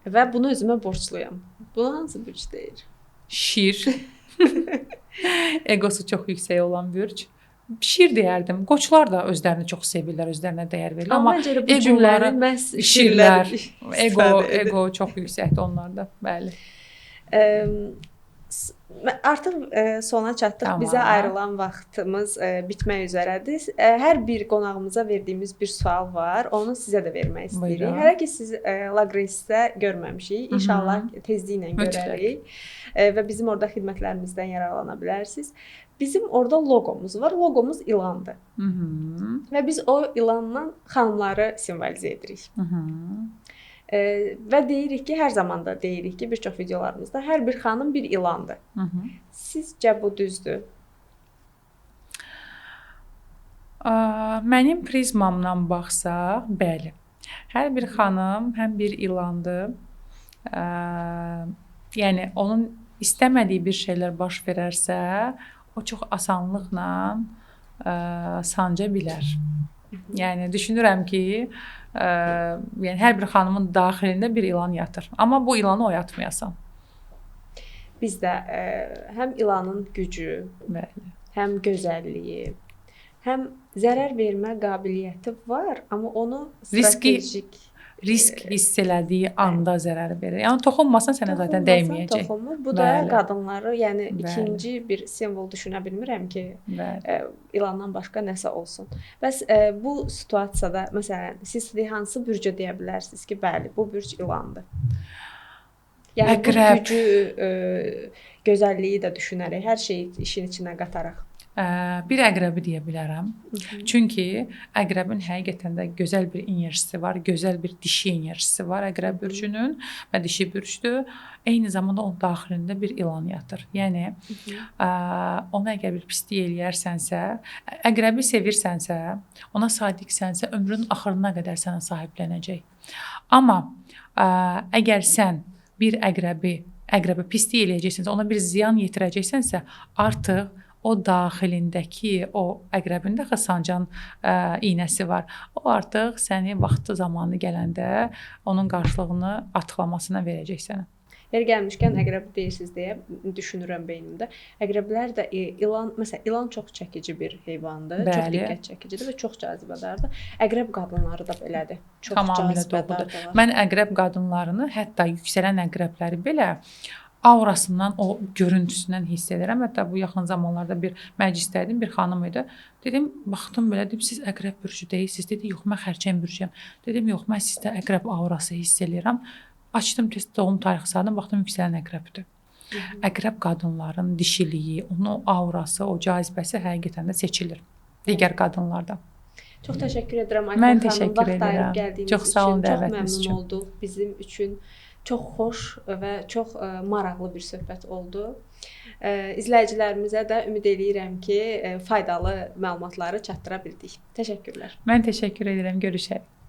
[SPEAKER 1] və bunu özümə borcluyam. Bunu hansı bürc deyir?
[SPEAKER 2] Şir. Egosu çox yüksək olan bürc. Şir deyərdim. Qoçlar da özlərini çox sevirlər, özlərinə dəyər verirlər. Amma egoları şirlər, ego çox yüksəkdir onlarda. Bəli.
[SPEAKER 1] Artıq sona çatdıq. Tamam. Bizə ayrılan vaxtımız bitmək üzrədir. Hər bir qonağımıza verdiyimiz bir sual var. Onu sizə də vermək istəyirik. Buyurun. Hələ ki siz Laqresdə görməmişik. İnşallah tezliklə görərik və bizim orada xidmətlərimizdən yararlana bilərsiniz. Bizim orada loqomuz var. Loqomuz ilandır. Və biz o ilanla xanımları simvolizə edirik. Və deyirik ki, hər zaman da deyirik ki, bir çox videolarımızda hər bir xanım bir ilandır. Sizcə bu düzdür?
[SPEAKER 2] Mənim prizmamdan baxsaq, bəli. Hər bir xanım həm bir ilandır. Yəni onun istəmədiyi bir şeylər baş verərsə, o çox asanlıqla sanca bilər. Yəni düşünürəm ki, yəni hər bir xanımın daxilində bir ilan yatır. Amma bu ilanı oyatmayasan.
[SPEAKER 1] Bizdə həm ilanın gücü, bəli, həm gözəlliyi, həm zərər vermə qabiliyyəti var, amma onu strategik
[SPEAKER 2] risk hiss elədiyi anda zərər verir. Yəni toxunmasan sənə zaten dəyməyəcək.
[SPEAKER 1] Toxunmur. Bu da qadınları, yəni ikinci bir simvol düşünə bilmirəm ki, ilandan başqa nəsə olsun. Bəs bu situasiyada məsələn siz hansı bürcə deyə bilərsiniz ki, bəli, bu bürc ilandır? Yəni bu gücü, gözəlliyi də düşünərək, hər şeyi işin içinə qataraq.
[SPEAKER 2] Bir əqrəbi deyə bilərəm. Çünki əqrəbin həqiqətən də gözəl bir enerjisi var, gözəl bir dişi enerjisi var əqrəb bürcünün və dişi bürcdür. Eyni zamanda onun daxilində bir ilan yatır. Yəni ona əgər bir pislik eləyərsənsə, əqrəbi sevirsənsə, ona sadiqsənsə, ömrünün axırına qədər sənə sahiblənəcək. Amma əgər sən bir əqrəbə pislik eləyəcəksənsə, ona bir ziyan yetirəcəksənsə, artıq o daxilindəki, o əqrəbində sancan iynəsi var. O artıq səni vaxtı zamanı gələndə onun qarşılığını atlamasına verəcək sənə.
[SPEAKER 1] Yeri gəlmişkən əqrəb deyirsiniz deyə düşünürəm beynimdə. Əqrəblər də ilan, məsələn, ilan çox çəkici bir heyvandır, çox diqqət çəkicidir və çox cazibədardır. Əqrəb qadınları da belədir. Çox cazibədardır.
[SPEAKER 2] Mən əqrəb qadınlarını, hətta yüksələn əqrəbləri belə aurasından, o görüntüsündən hiss edirəm. Hətta bu yaxın zamanlarda bir məclisdəydim, bir xanım idi. Dedim, baxdım belə, dedim, siz əqrəb bürcü deyirsiniz. Dedi, yox, mən xərçəng bürcüyəm. Dedim, yox, mən sizdə əqrəb aurası hiss edirəm. Açdım test doğum tarixi saatını, baxdım yüksələn əqrəbdir. Əqrəb qadınların dişiliyi, onun o aurası, o cazibəsi həqiqətən də seçilir digər qadınlardan.
[SPEAKER 1] Çox təşəkkür edirəm Ayxan
[SPEAKER 2] Mən
[SPEAKER 1] xanım,
[SPEAKER 2] təşəkkür
[SPEAKER 1] vaxt ayırıb
[SPEAKER 2] edirəm.
[SPEAKER 1] gəldiyiniz
[SPEAKER 2] Çox sağ olun
[SPEAKER 1] üçün. Çox
[SPEAKER 2] dəvətiniz
[SPEAKER 1] məmnun
[SPEAKER 2] üçün.
[SPEAKER 1] olduq. Bizim üçün çox xoş və çox maraqlı bir söhbət oldu. İzləyicilərimizə də ümid eləyirəm ki, faydalı məlumatları çatdıra bildik. Təşəkkürlər.
[SPEAKER 2] Mən təşəkkür edirəm. Görüşərik.